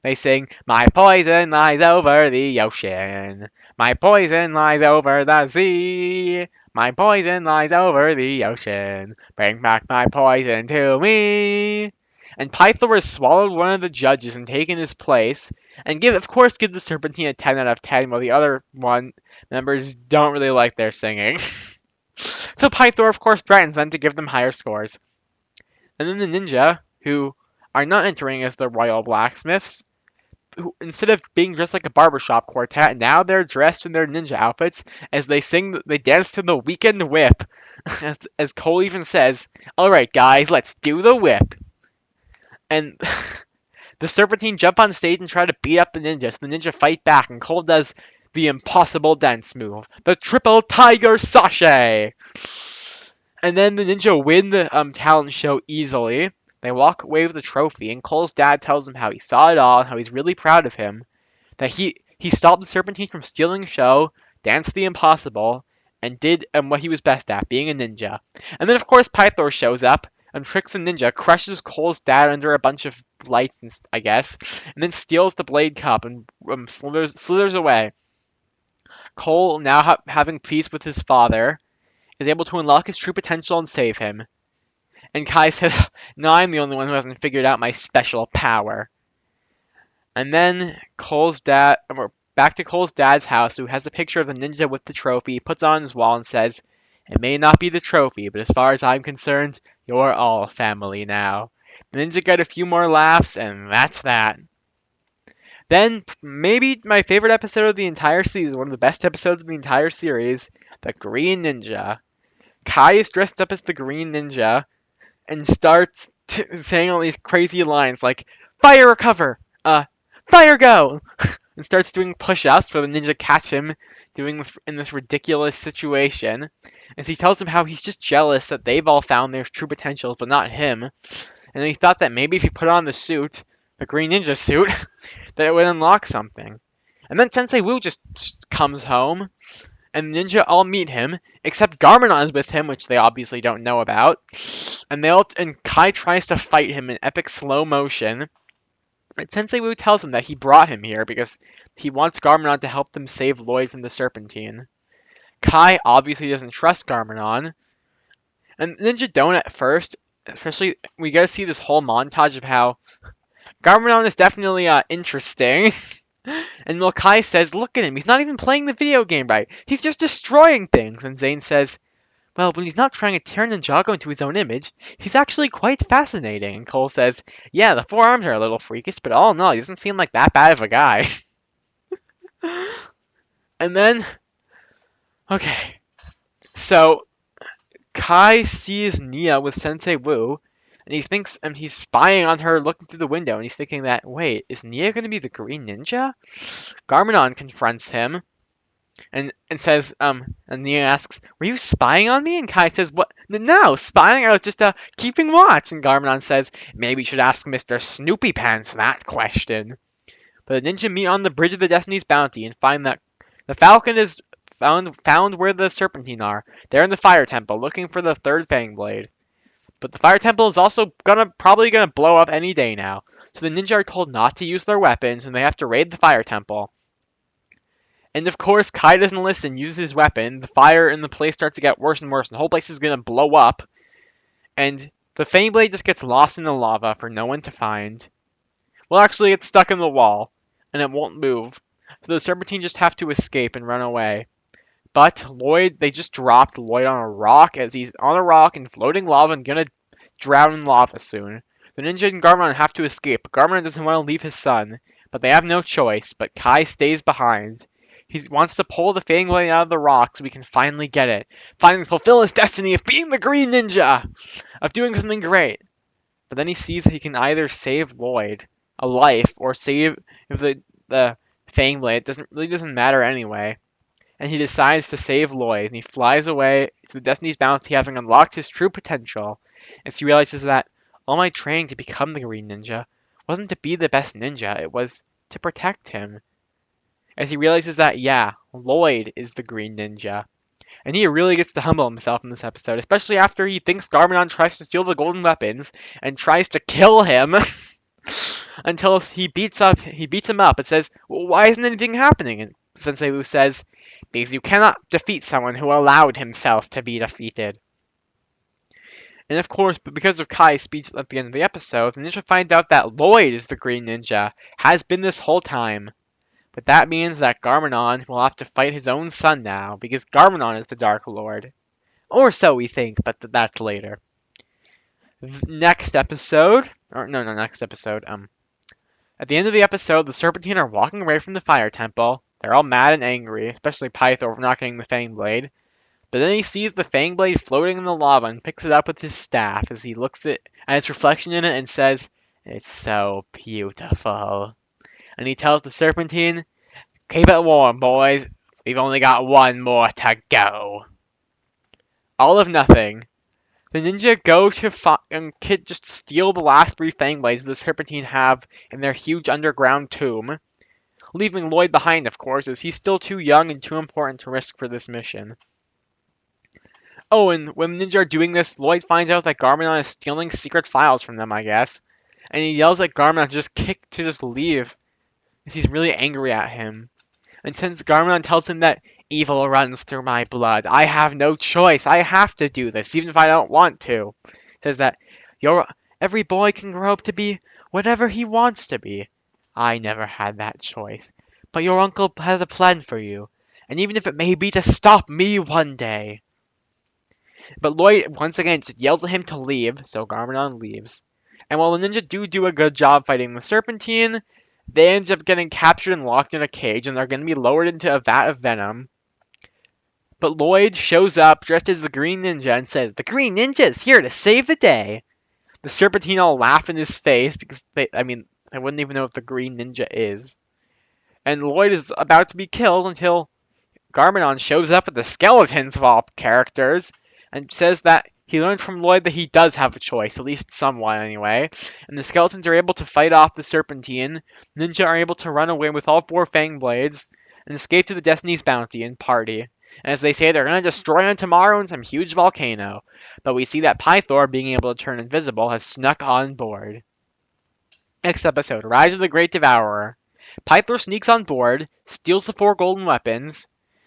They sing, my poison lies over the ocean. My poison lies over the sea. My poison lies over the ocean. Bring back my poison to me. And Pythor has swallowed one of the judges and taken his place. And of course, gives the Serpentine a 10 out of 10, while the other members don't really like their singing. So Pythor, of course, threatens them to give them higher scores. And then the ninja, who are not entering as the royal blacksmiths, who, instead of being dressed like a barbershop quartet, now they're dressed in their ninja outfits as they dance to the Weekend Whip. As Cole even says, alright guys, let's do the whip. And the Serpentine jump on stage and try to beat up the ninja, so the ninja fight back, and Cole does the impossible dance move, the Triple Tiger Sashay. And then the ninja win the talent show easily. They walk away with the trophy, and Cole's dad tells him how he saw it all and how he's really proud of him. That he stopped the Serpentine from stealing the show, danced the impossible, and did what he was best at, being a ninja. And then of course Pythor shows up and tricks the ninja, crushes Cole's dad under a bunch of lights, I guess, and then steals the Blade Cup and slithers away. Cole, now having peace with his father, is able to unlock his true potential and save him. And Kai says, no, I'm the only one who hasn't figured out my special power. And then we're back to Cole's dad's house, who has a picture of the ninja with the trophy, puts on his wall and says, it may not be the trophy, but as far as I'm concerned, you're all family now. The ninja got a few more laughs, and that's that. Then, maybe my favorite episode of the entire season, one of the best episodes of the entire series, the Green Ninja. Kai is dressed up as the Green Ninja and starts saying all these crazy lines like, fire recover, fire go, and starts doing push-ups where the ninja catch him doing this in this ridiculous situation. As he tells him how he's just jealous that they've all found their true potentials, but not him. And he thought that maybe if he put on the suit, the Green Ninja suit, that it would unlock something. And then Sensei Wu just comes home, and the ninja all meet him, except Garmadon is with him, which they obviously don't know about. And Kai tries to fight him in epic slow motion. And Sensei Wu tells him that he brought him here because he wants Garmadon to help them save Lloyd from the Serpentine. Kai obviously doesn't trust Garmadon. And Ninja don't at first. Especially, we gotta see this whole montage of how Garmadon is definitely interesting. And Milkai says, look at him, he's not even playing the video game right. He's just destroying things. And Zane says, well, when he's not trying to turn Ninjago into his own image, he's actually quite fascinating. And Cole says, yeah, the forearms are a little freakish, but all in all, he doesn't seem like that bad of a guy. And then, okay, so Kai sees Nia with Sensei Wu, and he thinks, and he's spying on her looking through the window, and he's thinking that, wait, is Nia going to be the Green Ninja? Garmadon confronts him, and says, and Nia asks, were you spying on me? And Kai says, what? No, spying? I was just, keeping watch. And Garmadon says, maybe you should ask Mr. Snoopy Pants that question. But the ninja meet on the bridge of the Destiny's Bounty and find that the Falcon is found where the Serpentine are. They're in the Fire Temple, looking for the third Fang Blade. But the Fire Temple is also probably gonna blow up any day now. So the ninja are told not to use their weapons, and they have to raid the Fire Temple. And of course, Kai doesn't listen, uses his weapon. The fire in the place starts to get worse and worse, and the whole place is gonna blow up. And the Fang Blade just gets lost in the lava for no one to find. Well, actually, it's stuck in the wall, and it won't move. So the Serpentine just have to escape and run away. But they just dropped Lloyd on a rock as he's on a rock in floating lava and gonna drown in lava soon. The ninja and Garmadon have to escape. Garmadon doesn't want to leave his son, but they have no choice. But Kai stays behind. He wants to pull the Fang Blade out of the rock so we can finally get it. Finally fulfill his destiny of being the Green Ninja! Of doing something great. But then he sees that he can either save Lloyd, a life, or save the Fang Blade. It doesn't matter anyway. And he decides to save Lloyd, and he flies away to the Destiny's Bounty, having unlocked his true potential. As he realizes that all my training to become the Green Ninja wasn't to be the best ninja, it was to protect him. As he realizes that, yeah, Lloyd is the Green Ninja. And he really gets to humble himself in this episode, especially after he thinks Garmadon tries to steal the golden weapons and tries to kill him until he beats him up and says, well, why isn't anything happening? And Sensei Wu says, because you cannot defeat someone who allowed himself to be defeated. And of course, but because of Kai's speech at the end of the episode, the ninja finds out that Lloyd is the Green Ninja, has been this whole time. But that means that Garmadon will have to fight his own son now, because Garmadon is the Dark Lord. Or so we think, but that's later. Next episode, next episode, at the end of the episode, the Serpentine are walking away from the Fire Temple. They're all mad and angry, especially Pythor for not getting the Fang Blade. But then he sees the Fang Blade floating in the lava and picks it up with his staff as he looks at its reflection in it and says, it's so beautiful. And he tells the Serpentine, keep it warm, boys. We've only got one more to go. All of nothing. The ninja go to and Kid just steal the last three Fang Blades the Serpentine have in their huge underground tomb. Leaving Lloyd behind, of course, as he's still too young and too important to risk for this mission. Oh, and when the ninja are doing this, Lloyd finds out that Garmadon is stealing secret files from them, I guess. And he yells at Garmadon to just leave. He's really angry at him. And since Garmadon tells him that evil runs through my blood, I have no choice. I have to do this, even if I don't want to. Says that every boy can grow up to be whatever he wants to be. I never had that choice. But your uncle has a plan for you. And even if it may be to stop me one day. But Lloyd, once again, just yells at him to leave, so Garmadon leaves. And while the ninja do a good job fighting the Serpentine, they end up getting captured and locked in a cage, and they're going to be lowered into a vat of venom. But Lloyd shows up dressed as the Green Ninja and says, the Green Ninja is here to save the day. The Serpentine all laugh in his face because they wouldn't even know what the Green Ninja is. And Lloyd is about to be killed until Garmadon shows up with the skeletons of all characters and says that he learned from Lloyd that he does have a choice, at least somewhat anyway. And the skeletons are able to fight off the Serpentine. Ninja are able to run away with all four Fang Blades and escape to the Destiny's Bounty and party. And as they say, they're going to destroy on tomorrow in some huge volcano. But we see that Pythor, being able to turn invisible, has snuck on board. Next episode, Rise of the Great Devourer. Pythor sneaks on board, steals the four golden weapons,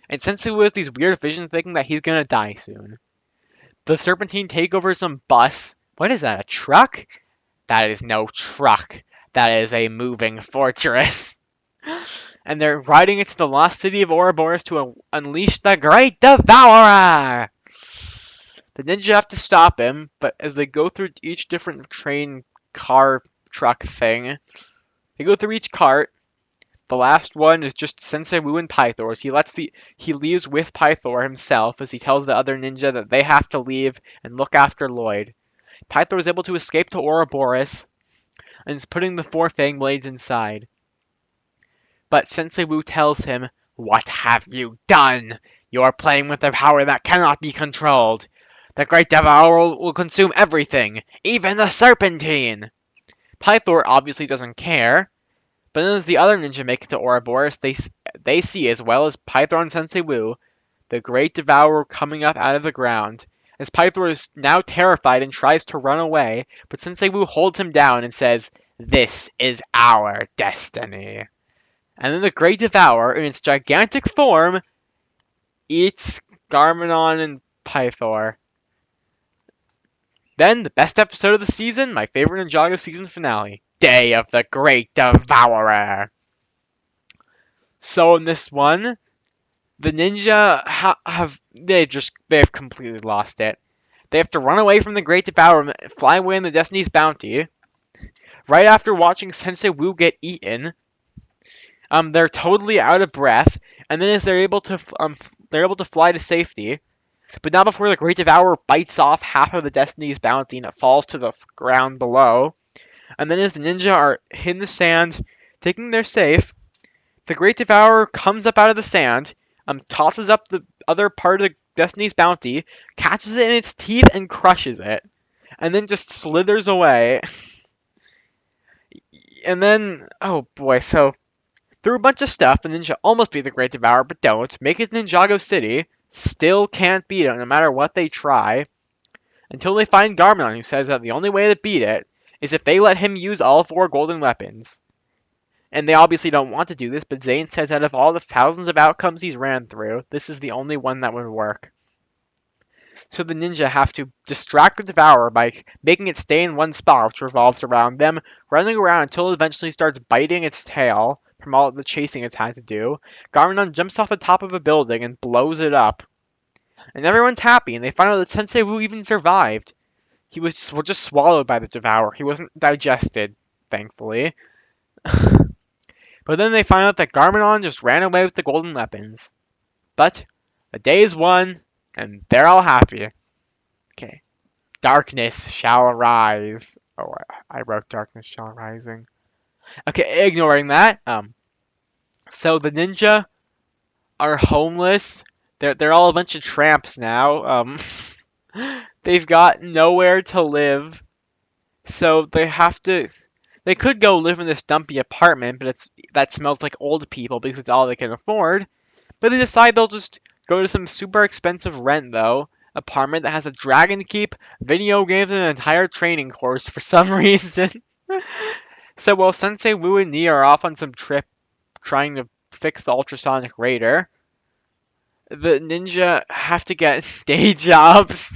and Sensei has these weird visions thinking that he's going to die soon. The Serpentine take over some bus. What is that, a truck? That is no truck. That is a moving fortress. And they're riding into the lost city of Ouroboros to unleash the Great Devourer! The ninja have to stop him, but as they go through each different train, car, truck thing, they go through each cart. The last one is just Sensei Wu and Pythor's. He leaves with Pythor himself as he tells the other ninja that they have to leave and look after Lloyd. Pythor is able to escape to Ouroboros and is putting the four Fang Blades inside. But Sensei Wu tells him, "What have you done? You are playing with a power that cannot be controlled. The Great Devourer will consume everything, even the Serpentine!" Pythor obviously doesn't care, but then as the other ninja make it to Ouroboros, they see, as well as Pythor and Sensei Wu, the Great Devourer coming up out of the ground. As Pythor is now terrified and tries to run away, but Sensei Wu holds him down and says, "This is our destiny." And then the Great Devourer, in its gigantic form, eats Garmadon and Pythor. Then, the best episode of the season, my favorite Ninjago season finale, Day of the Great Devourer. So in this one, the ninja they've completely lost it. They have to run away from the Great Devourer, fly away in the Destiny's Bounty. Right after watching Sensei Wu get eaten, they're totally out of breath, and then as they're able to fly to safety, but not before the Great Devourer bites off half of the Destiny's Bounty and it falls to the ground below. And then as the ninja are in the sand, thinking they're safe, the Great Devourer comes up out of the sand, tosses up the other part of the Destiny's Bounty, catches it in its teeth and crushes it, and then just slithers away. And then, oh boy, so through a bunch of stuff, the ninja almost beat the Great Devourer, but don't. Make it Ninjago City. Still can't beat it, no matter what they try. Until they find Garmadon, who says that the only way to beat it is if they let him use all four golden weapons. And they obviously don't want to do this, but Zane says out of all the thousands of outcomes he's ran through, this is the only one that would work. So the ninja have to distract the Devourer by making it stay in one spot, which revolves around them, running around until it eventually starts biting its tail from all the chasing it's had to do. Garmadon jumps off the top of a building and blows it up. And everyone's happy, and they find out that Sensei Wu even survived. He was just swallowed by the Devourer. He wasn't digested, thankfully. But then they find out that Garmadon just ran away with the golden weapons. But the day is won, and they're all happy. Okay. Darkness shall arise. Oh, I wrote darkness shall arising. Okay, ignoring that. So the ninja are homeless. They're all a bunch of tramps now. They've got nowhere to live, so they could go live in this dumpy apartment, but that smells like old people because it's all they can afford. But they decide they'll just go to some super expensive rent though apartment that has a dragon keep, video games, and an entire training course for some reason. So while Sensei Wu and Ni are off on some trip trying to fix the ultrasonic raider, the ninja have to get day jobs.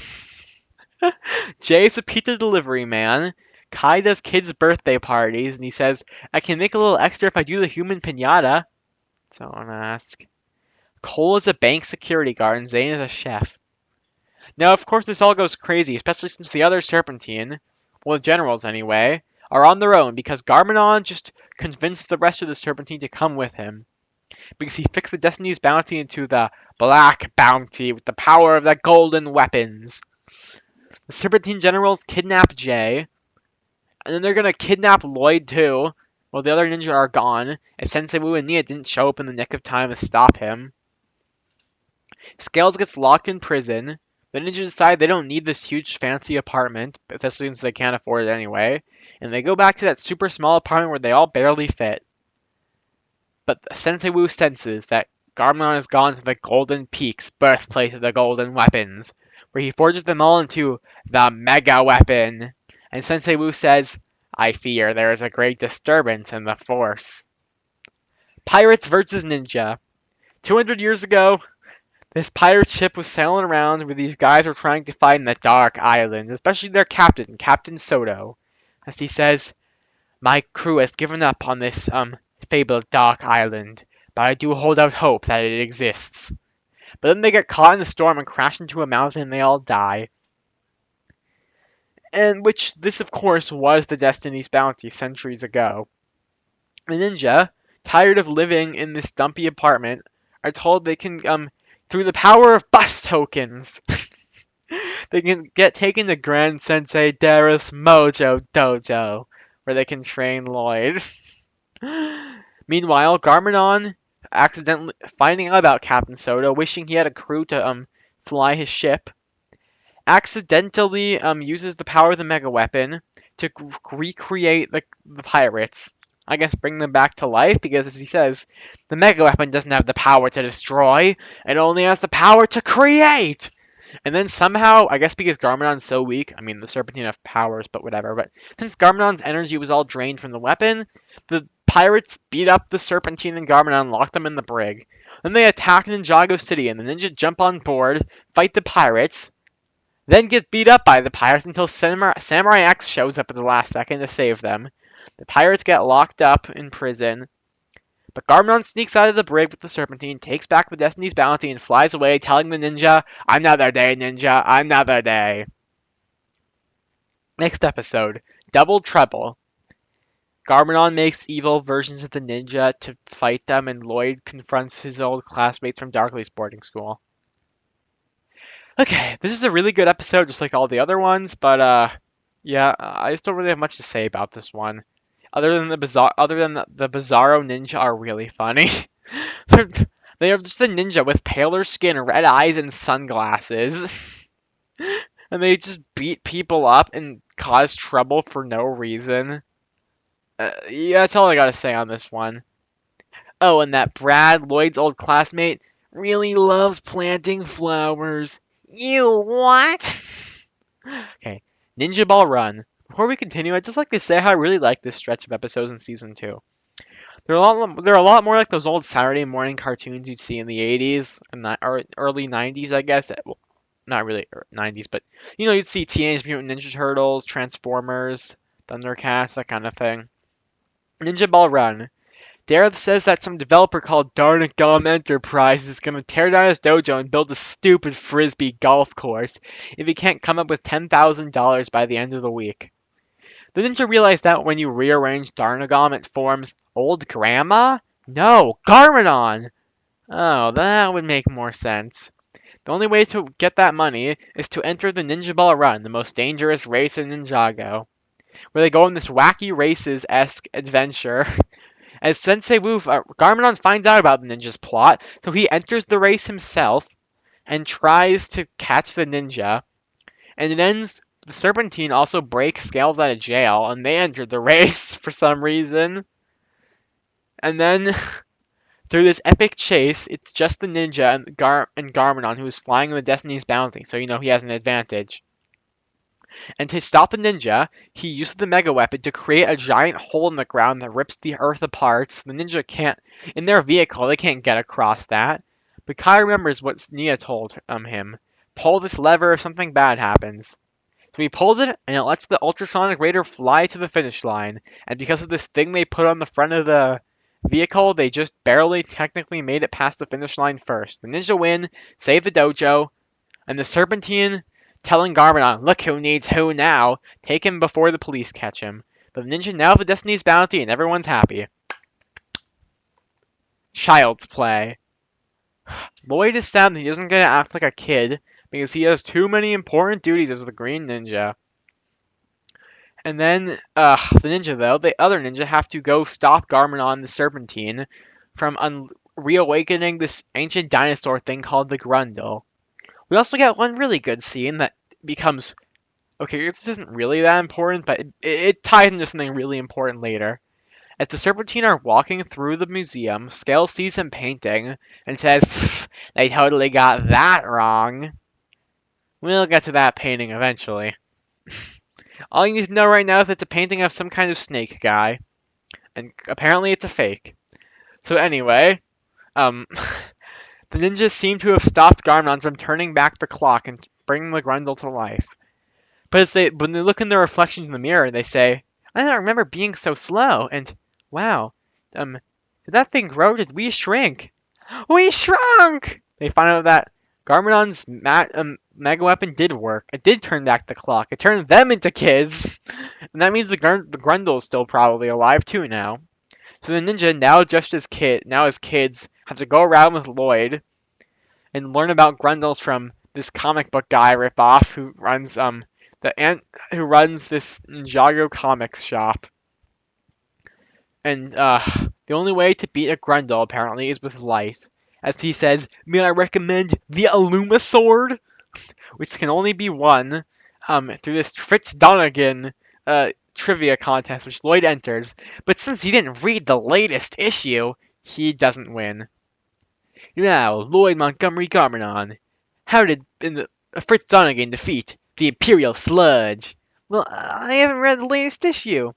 Jay's a pizza delivery man. Kai does kids' birthday parties, and he says, "I can make a little extra if I do the human pinata." So I want to ask. Cole is a bank security guard, and Zane is a chef. Now, of course, this all goes crazy, especially since the other Serpentine, well, the generals anyway, are on their own because Garmadon just convinced the rest of the Serpentine to come with him. Because he fixed the Destiny's Bounty into the Black Bounty with the power of the golden weapons. The Serpentine generals kidnap Jay, and then they're gonna kidnap Lloyd too, while the other ninja are gone, if Sensei Wu and Nia didn't show up in the nick of time to stop him. Scales gets locked in prison. The ninjas decide they don't need this huge fancy apartment, especially since they can't afford it anyway, and they go back to that super small apartment where they all barely fit. But Sensei Wu senses that Garmadon has gone to the Golden Peaks, birthplace of the golden weapons, where he forges them all into the Mega Weapon. And Sensei Wu says, "I fear there is a great disturbance in the Force." Pirates versus Ninja. 200 years ago, this pirate ship was sailing around where these guys were trying to find the Dark Island, especially their captain, Captain Soto. As he says, My crew has given up on this fabled dark island, but I do hold out hope that it exists. But then they get caught in the storm and crash into a mountain and they all die. And which this of course was the Destiny's Bounty centuries ago. The ninja, tired of living in this dumpy apartment, are told they can through the power of bus tokens they can get taken to Grand Sensei Dara's Mojo Dojo, where they can train Lloyd. Meanwhile, Garmadon, accidentally finding out about Captain Soda, wishing he had a crew to fly his ship, accidentally uses the power of the mega weapon to recreate the pirates. I guess bring them back to life because, as he says, the mega weapon doesn't have the power to destroy; it only has the power to create. And then somehow, I guess because Garmadon's so weak, I mean, the Serpentine have powers, but whatever. But since Garmadon's energy was all drained from the weapon, the pirates beat up the Serpentine and Garmadon and locked them in the brig. Then they attack Ninjago City, and the ninja jump on board, fight the pirates, then get beat up by the pirates until Samurai X shows up at the last second to save them. The pirates get locked up in prison, but Garmadon sneaks out of the brig with the Serpentine, takes back the Destiny's Bounty, and flies away, telling the ninja, "Another day, ninja, another day." Next episode, Double Trouble. Garmadon makes evil versions of the ninja to fight them, and Lloyd confronts his old classmates from Darkly's boarding school. Okay, this is a really good episode, just like all the other ones, but yeah, I just don't really have much to say about this one. Other than the Bizarro ninja are really funny. They are just a ninja with paler skin, red eyes, and sunglasses. And they just beat people up and cause trouble for no reason. Yeah, that's all I gotta say on this one. Oh, and that Brad, Lloyd's old classmate, really loves planting flowers. You what? Okay, Ninja Ball Run. Before we continue, I'd just like to say how I really like this stretch of episodes in season 2. They're a lot more like those old Saturday morning cartoons you'd see in the 80s or early 90s, I guess. Well, not really 90s, but you'd see Teenage Mutant Ninja Turtles, Transformers, Thundercats, that kind of thing. Ninja Ball Run. Dareth says that some developer called Darnik Gum Enterprise is going to tear down his dojo and build a stupid frisbee golf course if he can't come up with $10,000 by the end of the week. The ninja realized that when you rearrange Darnagom, it forms Old Grandma? No, Garmadon! Oh, that would make more sense. The only way to get that money is to enter the Ninja Ball Run, the most dangerous race in Ninjago, where they go on this wacky races-esque adventure. As Sensei Garmadon finds out about the ninja's plot, so he enters the race himself and tries to catch the ninja, and it ends. The Serpentine also breaks Scales out of jail, and they enter the race for some reason. And then, through this epic chase, it's just the ninja and Garmadon who is flying the Destiny's Bounty, so he has an advantage. And to stop the ninja, he uses the mega weapon to create a giant hole in the ground that rips the earth apart. So the ninja can't, in their vehicle, they can't get across that. But Kai remembers what Nia told him. Pull this lever if something bad happens. So he pulls it, and it lets the ultrasonic raider fly to the finish line. And because of this thing they put on the front of the vehicle, they just barely technically made it past the finish line first. The ninja win, save the dojo, and the Serpentine, telling Garmadon, "Look who needs who now," take him before the police catch him. But the ninja now have the Destiny's Bounty, and everyone's happy. Child's play. Lloyd is sad that he doesn't get to act like a kid, because he has too many important duties as the Green Ninja. And then, the ninja though, the other ninja have to go stop Garmadon the Serpentine from reawakening this ancient dinosaur thing called the Grundle. We also get one really good scene that becomes, okay, this isn't really that important, but it ties into something really important later. As the Serpentine are walking through the museum, Scale sees him painting and says, "They totally got that wrong." We'll get to that painting eventually. All you need to know right now is that it's a painting of some kind of snake guy. And apparently it's a fake. So anyway, the ninjas seem to have stopped Garmadon from turning back the clock and bringing the Grundle to life. But when they look in their reflections in the mirror, they say, I don't remember being so slow. And wow, did that thing grow? Did we shrink? We shrunk! They find out that Garmadon's mega weapon did work. It did turn back the clock. It turned them into kids. And that means the Grundle's still probably alive too now. So the ninja now as kids have to go around with Lloyd and learn about Grundles from this comic book guy ripoff who runs this Ninjago comics shop. And the only way to beat a Grundle apparently is with light. As he says, may I recommend the Illuma Sword, which can only be won through this Fritz Donegan trivia contest, which Lloyd enters. But since he didn't read the latest issue, he doesn't win. Now, Lloyd Montgomery Garmadon. How did Fritz Donegan defeat the Imperial Sludge? Well, I haven't read the latest issue.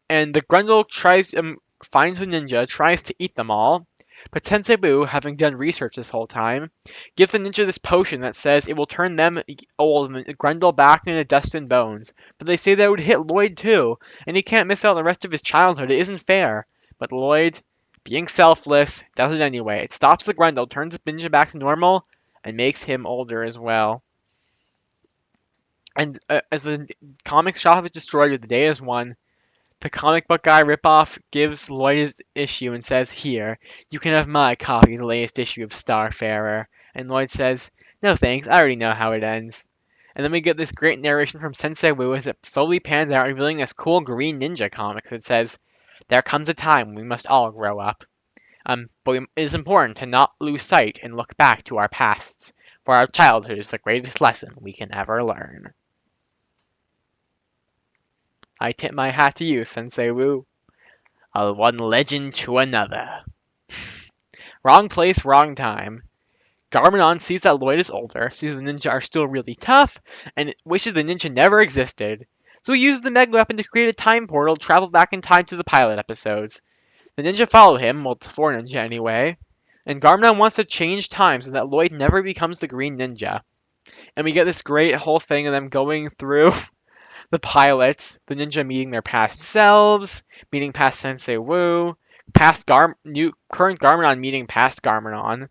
And the Grundle finds the ninja, tries to eat them all. But Sensei Boo, having done research this whole time, gives the ninja this potion that says it will turn them old and Grundle back into dust and bones. But they say that would hit Lloyd too, and he can't miss out the rest of his childhood. It isn't fair. But Lloyd, being selfless, does it anyway. It stops the Grundle, turns the ninja back to normal, and makes him older as well. And as the comic shop is destroyed, the day is won. The comic book guy ripoff gives Lloyd his issue and says, here, you can have my copy of the latest issue of Starfarer. And Lloyd says, no thanks, I already know how it ends. And then we get this great narration from Sensei Wu as it slowly pans out, revealing this cool green ninja comic that says, there comes a time when we must all grow up. But it is important to not lose sight and look back to our pasts, for our childhood is the greatest lesson we can ever learn. I tip my hat to you, Sensei Wu. One legend to another. Wrong place, wrong time. Garmadon sees that Lloyd is older, sees the ninja are still really tough, and wishes the ninja never existed. So he uses the mega weapon to create a time portal to travel back in time to the pilot episodes. The ninja follow him, well, it's 4 ninja anyway, and Garmadon wants to change time so that Lloyd never becomes the green ninja. And we get this great whole thing of them going through the pilots, the ninja meeting their past selves, meeting past Sensei Wu, current Garmadon meeting past Garmadon,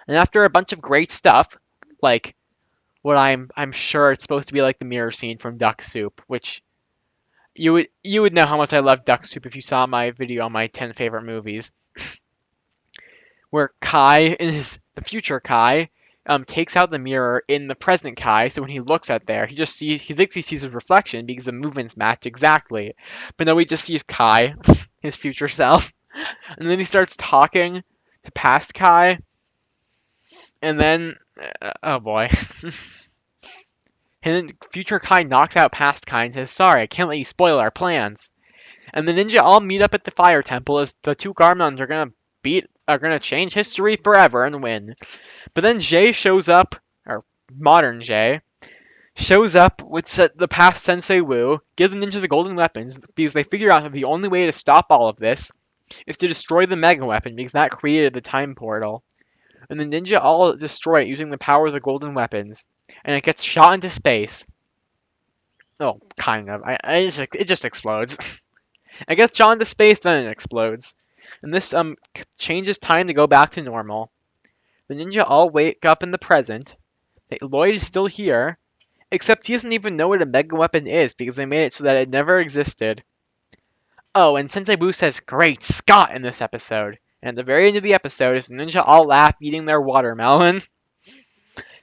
and after a bunch of great stuff, like what I'm sure it's supposed to be like the mirror scene from Duck Soup, which you would know how much I love Duck Soup if you saw my video on my 10 favorite movies, where Kai the future Kai takes out the mirror in the present Kai, so when he looks at there, he thinks he sees his reflection because the movements match exactly. But no, he just sees Kai, his future self. And then he starts talking to past Kai. And then, oh boy. And then future Kai knocks out past Kai and says, sorry, I can't let you spoil our plans. And the ninja all meet up at the fire temple as the two Garmadons are gonna change history forever and win. But then Jay shows up, or modern Jay, shows up with the past Sensei Wu, gives the ninja the golden weapons, because they figure out that the only way to stop all of this is to destroy the mega weapon, because that created the time portal. And the ninja all destroy it using the power of the golden weapons, and it gets shot into space. Oh, kind of. It just explodes. It gets shot into space, then it explodes. And this changes time to go back to normal. The ninja all wake up in the present. Lloyd is still here, except he doesn't even know what a mega weapon is because they made it so that it never existed. Oh, and Sensei Boo says "Great Scott" in this episode. And at the very end of the episode, is the ninja all laugh eating their watermelon.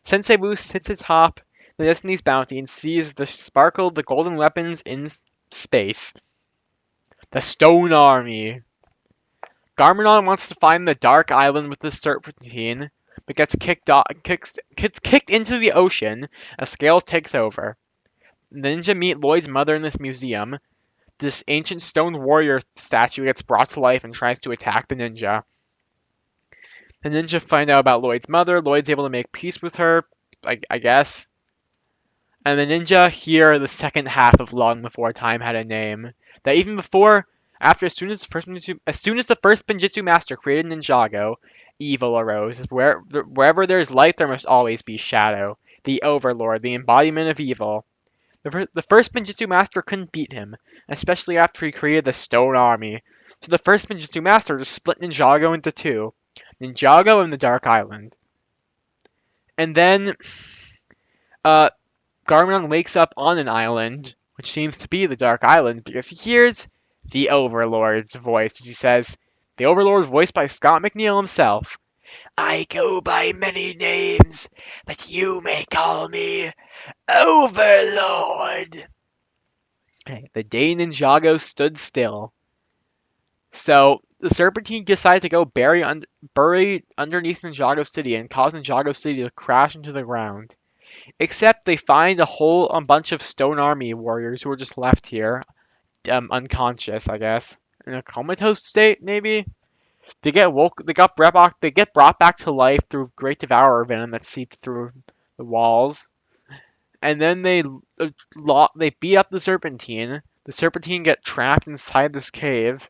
Sensei Boo sits atop the Destiny's Bounty and sees the sparkle of the golden weapons in space. The Stone Army. Garmadon wants to find the Dark Island with the serpentine, but gets kicked into the ocean as Scales takes over. The ninja meet Lloyd's mother in this museum. This ancient stone warrior statue gets brought to life and tries to attack the ninja. The ninja find out about Lloyd's mother. Lloyd's able to make peace with her, I guess. And the ninja hear the second half of Long Before Time had a name. That even before, as soon as the first Benjitsu master created Ninjago, evil arose. Wherever there is light, there must always be shadow. The overlord, the embodiment of evil. The first Ninjutsu Master couldn't beat him, especially after he created the Stone Army. So the first Ninjutsu Master just split Ninjago into two, Ninjago and the Dark Island. And then uh, Garmadon wakes up on an island, which seems to be the Dark Island, because he hears the Overlord's voice as he says, the Overlord voiced by Scott McNeil himself. I go by many names, but you may call me Overlord. The day Ninjago stood still. So the Serpentine decided to go bury underneath Ninjago City and cause Ninjago City to crash into the ground. Except they find a bunch of Stone Army warriors who are just left here, unconscious, I guess, in a comatose state, maybe. They get brought back to life through Great Devourer venom that seeped through the walls, and then they beat up the Serpentine. The Serpentine get trapped inside this cave,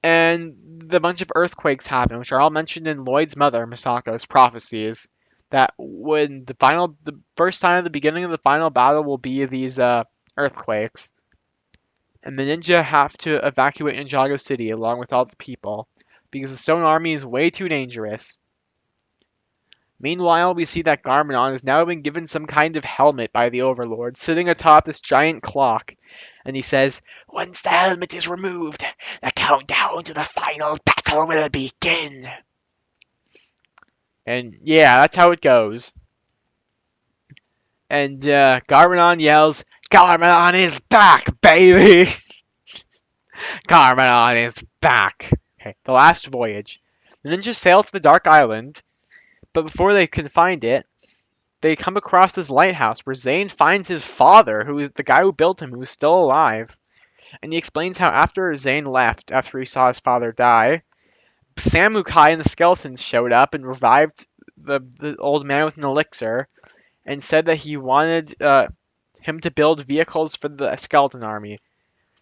and the bunch of earthquakes happen, which are all mentioned in Lloyd's mother, Misako's prophecies. That when the first sign of the beginning of the final battle will be these earthquakes, and the ninja have to evacuate Ninjago City along with all the people, because the Stone Army is way too dangerous. Meanwhile, we see that Garmadon has now been given some kind of helmet by the Overlord, sitting atop this giant clock, and he says, once the helmet is removed, the countdown to the final battle will begin. And yeah, that's how it goes. And Garmadon yells, Garmadon is back, baby! Garmadon is back! Okay, the last voyage. The ninjas sail to the Dark Island, but before they can find it, they come across this lighthouse where Zane finds his father, who is the guy who built him, who is still alive. And he explains how after Zane left, after he saw his father die, Samukai and the skeletons showed up and revived the old man with an elixir, and said that he wanted him to build vehicles for the skeleton army.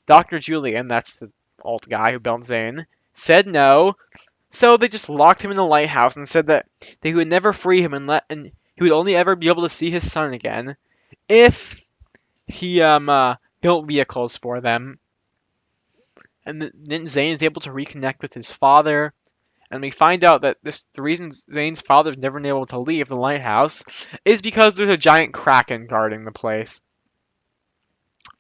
Dr. Julian, that's the old guy who built Zane, said no, so they just locked him in the lighthouse and said that they would never free him and he would only ever be able to see his son again if he built vehicles for them. And then Zane is able to reconnect with his father, and we find out that the reason Zane's father's never been able to leave the lighthouse is because there's a giant kraken guarding the place.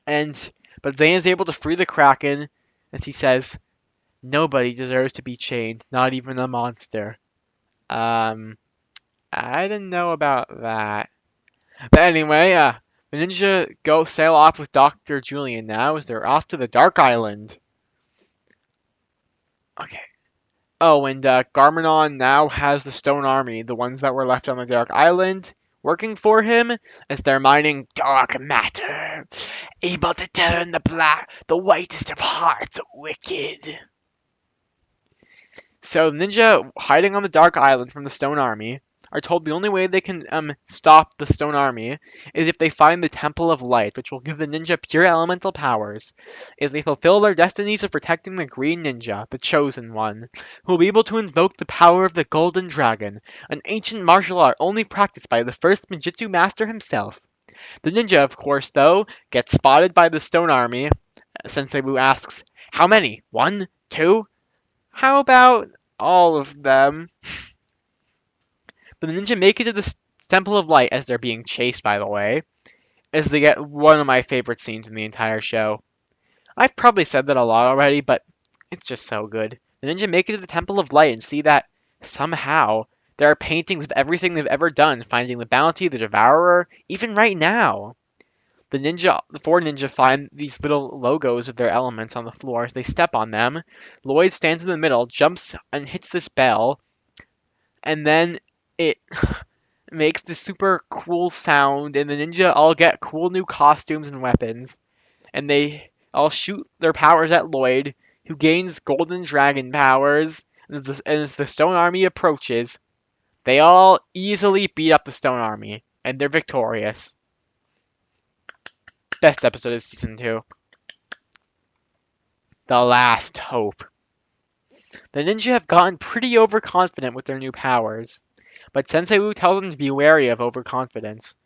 But Zane is able to free the kraken, as he says, nobody deserves to be chained, not even a monster. I didn't know about that. But anyway, the ninja go sail off with Dr. Julian now as they're off to the Dark Island. Okay. Oh, and Garmadon now has the Stone Army, the ones that were left on the Dark Island, working for him as they're mining dark matter, able to turn the whitest of hearts wicked. So ninja hiding on the Dark Island from the Stone Army are told the only way they can stop the Stone Army is if they find the Temple of Light, which will give the ninja pure elemental powers, as they fulfill their destinies of protecting the Green Ninja, the Chosen One, who will be able to invoke the power of the Golden Dragon, an ancient martial art only practiced by the first Ninjutsu Master himself. The ninja, of course, though, gets spotted by the Stone Army. Sensei Wu asks, how many? One? Two? How about all of them? But the ninja make it to the Temple of Light as they're being chased, by the way, as they get one of my favorite scenes in the entire show. I've probably said that a lot already, but it's just so good. The ninja make it to the Temple of Light and see that, somehow, there are paintings of everything they've ever done, finding the bounty, the devourer, even right now. The four ninja find these little logos of their elements on the floor. They step on them. Lloyd stands in the middle, jumps and hits this bell, and then it makes this super cool sound, and the ninja all get cool new costumes and weapons, and they all shoot their powers at Lloyd, who gains golden dragon powers. And as the Stone Army approaches, they all easily beat up the Stone Army, and they're victorious. Best episode of season 2. The Last Hope. The ninja have gotten pretty overconfident with their new powers, but Sensei Wu tells them to be wary of overconfidence.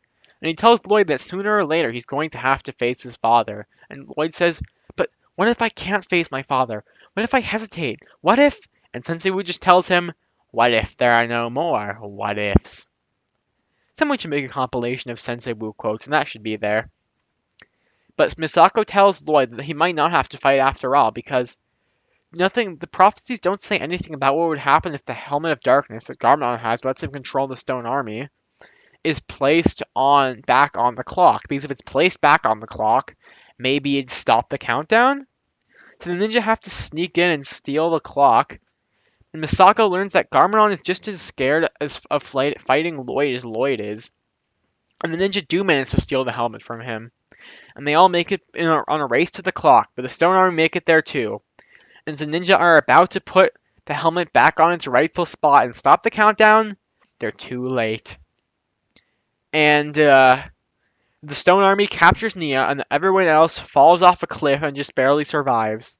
And he tells Lloyd that sooner or later he's going to have to face his father. And Lloyd says, but what if I can't face my father? What if I hesitate? What if? And Sensei Wu just tells him, what if there are no more what ifs? Someone should make a compilation of Sensei Wu quotes, and that should be there. But Misako tells Lloyd that he might not have to fight after all, because the prophecies don't say anything about what would happen if the Helmet of Darkness that Garmadon has lets him control the Stone Army is placed back on the clock. Because if it's placed back on the clock, maybe it'd stop the countdown? So the ninja have to sneak in and steal the clock. And Misako learns that Garmadon is just as scared of fighting Lloyd as Lloyd is. And the ninja do manage to steal the helmet from him. And they all make it on a race to the clock, but the Stone Army make it there too. And the ninja are about to put the helmet back on its rightful spot and stop the countdown. They're too late. And the Stone Army captures Nia, and everyone else falls off a cliff and just barely survives.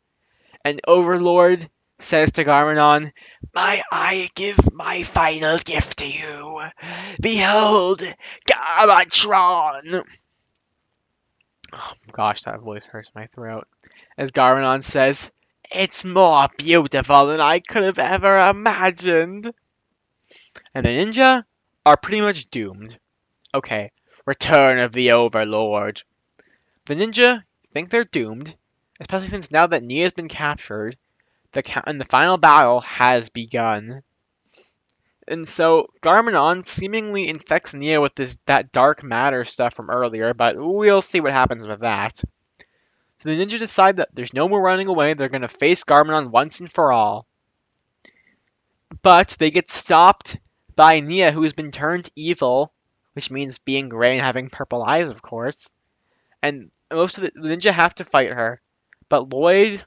And Overlord says to Garmadon, I give my final gift to you. Behold, Garmatron! Oh gosh, that voice hurts my throat. As Garmadon says, it's more beautiful than I could have ever imagined. And the ninja are pretty much doomed. Okay, Return of the Overlord. The ninja think they're doomed, especially since now that Nia's been captured, and the final battle has begun. And so Garmadon seemingly infects Nia with that dark matter stuff from earlier, but we'll see what happens with that. So the ninja decide that there's no more running away, they're going to face Garmadon once and for all. But they get stopped by Nia, who has been turned evil, which means being gray and having purple eyes, of course. And most of the ninja have to fight her. But Lloyd,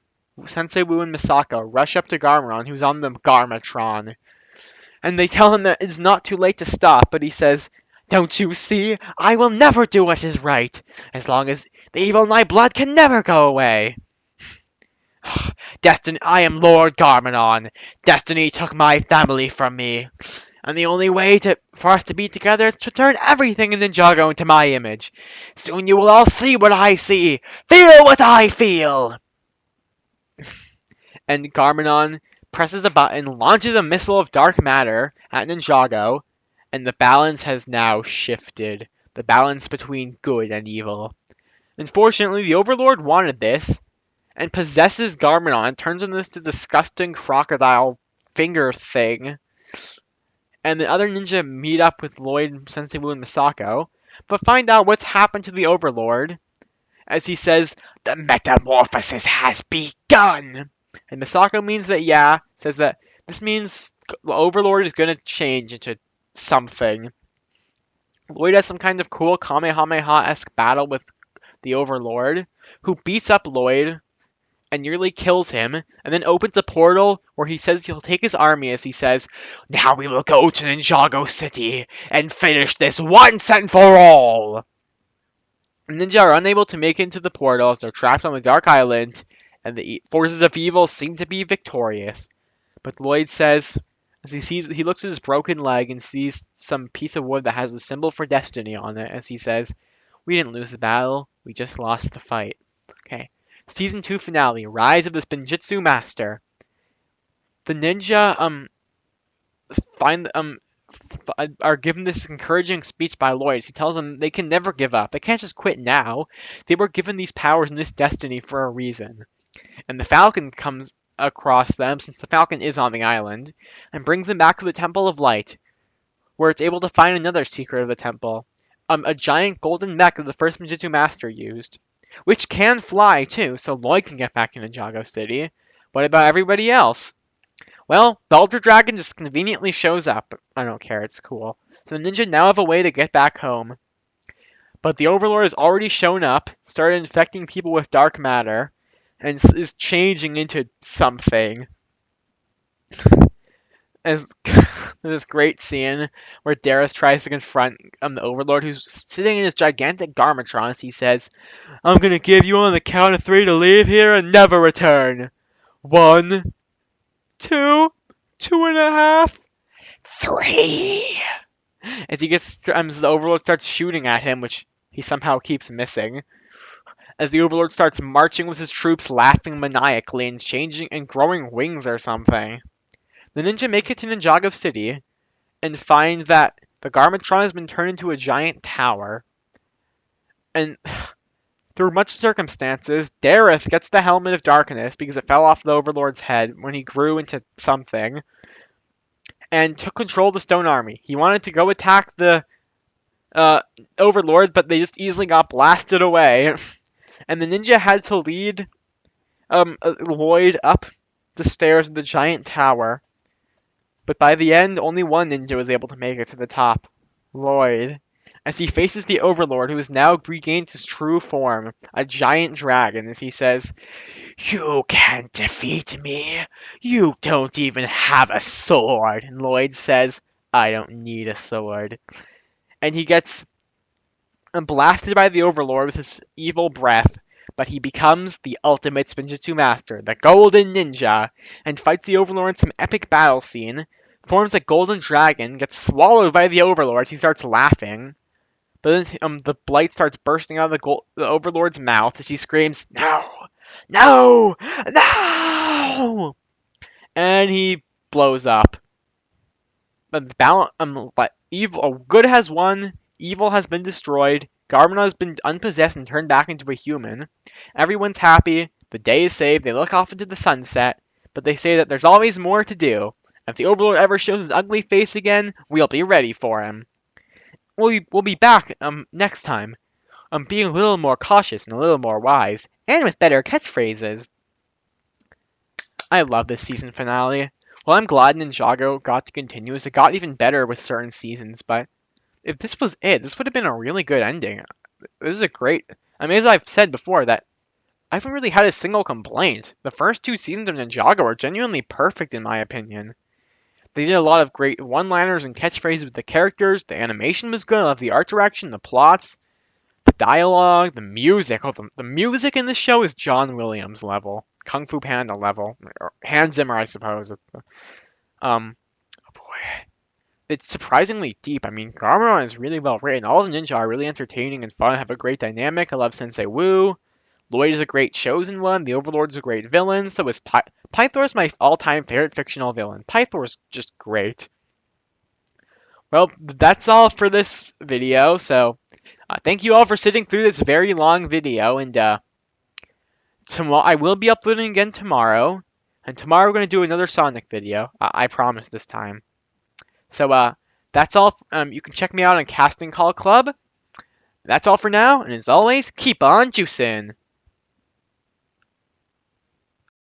Sensei Wu, and Misako rush up to Garmadon, who's on the Garmatron. And they tell him that it's not too late to stop, but he says, don't you see? I will never do what is right, as long as the evil in my blood can never go away. Destiny, I am Lord Garmadon. Destiny took my family from me. And the only way for us to be together is to turn everything in Ninjago into my image. Soon you will all see what I see. Feel what I feel. And Garmadon presses a button, launches a missile of dark matter at Ninjago, and the balance has now shifted. The balance between good and evil. Unfortunately, the Overlord wanted this, and possesses Garmadon and turns into this disgusting crocodile finger thing. And the other ninja meet up with Lloyd, Sensei Wu, and Misako, but find out what's happened to the Overlord, as he says, the metamorphosis has begun! And Misako means that, says that this means the Overlord is going to change into something. Lloyd has some kind of cool Kamehameha-esque battle with the Overlord, who beats up Lloyd and nearly kills him, and then opens a portal where he says he'll take his army, as he says, now we will go to Ninjago City and finish this once and for all! Ninja are unable to make it into the portal as they're trapped on the Dark Island, and the forces of evil seem to be victorious. But Lloyd says, as he looks at his broken leg and sees some piece of wood that has a symbol for destiny on it, as he says, we didn't lose the battle, we just lost the fight. Okay. Season 2 finale, Rise of the Spinjitzu Master. The ninja are given this encouraging speech by Lloyd. He tells them they can never give up. They can't just quit now. They were given these powers and this destiny for a reason. And the Falcon comes across them, since the Falcon is on the island, and brings them back to the Temple of Light, where it's able to find another secret of the temple. A giant golden mech that the first Ninjitsu Master used. Which can fly too, so Lloyd can get back into Ninjago City. What about everybody else? Well, the Ultra Dragon just conveniently shows up. I don't care, it's cool. So the ninja now have a way to get back home. But the Overlord has already shown up, started infecting people with dark matter, and is changing into something. As this great scene where Darius tries to confront the Overlord, who's sitting in his gigantic Garmatron, as he says, I'm gonna give you on the count of 3 to leave here and never return. 1, 2, 2.5, 3. As the Overlord starts shooting at him, which he somehow keeps missing. As the Overlord starts marching with his troops, laughing maniacally and changing and growing wings or something. The ninja make it to Ninjago City and find that the Garmatron has been turned into a giant tower. And through much circumstances, Dareth gets the Helmet of Darkness because it fell off the Overlord's head when he grew into something, and took control of the Stone Army. He wanted to go attack the uh, Overlord, but they just easily got blasted away. And the ninja had to lead Lloyd up the stairs of the giant tower. But by the end, only one ninja was able to make it to the top, Lloyd, as he faces the Overlord, who has now regained his true form, a giant dragon, as he says, "You can't defeat me. You don't even have a sword." And Lloyd says, "I don't need a sword." And he gets blasted by the Overlord with his evil breath, but he becomes the ultimate Spinjitzu master, the Golden Ninja, and fights the Overlord in some epic battle scene, forms a golden dragon, gets swallowed by the Overlord, he starts laughing, but then the blight starts bursting out of the Overlord's mouth as he screams, "No! No! No!" And he blows up. But good has won, evil has been destroyed, Garmina has been unpossessed and turned back into a human. Everyone's happy, the day is saved, they look off into the sunset, but they say that there's always more to do. If the Overlord ever shows his ugly face again, we'll be ready for him. We'll be back next time. Being a little more cautious and a little more wise, and with better catchphrases. I love this season finale. Well, I'm glad Ninjago got to continue as it got even better with certain seasons, but if this was it, this would have been a really good ending. This is a great. I mean, as I've said before, that I haven't really had a single complaint. The first two seasons of Ninjago are genuinely perfect in my opinion. They did a lot of great one-liners and catchphrases with the characters. The animation was good. I love the art direction, the plots, the dialogue, the music. Oh, the music in this show is John Williams level, Kung Fu Panda level, or Hans Zimmer, I suppose. Oh boy. It's surprisingly deep. I mean, Garmon is really well written. All the ninja are really entertaining and fun, have a great dynamic. I love Sensei Wu. Lloyd is a great chosen one. The Overlord's a great villain. So is Pythor's my all-time favorite fictional villain. Pythor's just great. Well, that's all for this video. So thank you all for sitting through this very long video. And tomorrow I will be uploading again tomorrow. And tomorrow we're going to do another Sonic video. I promise this time. So that's all. You can check me out on Casting Call Club. That's all for now, and as always, keep on juicing!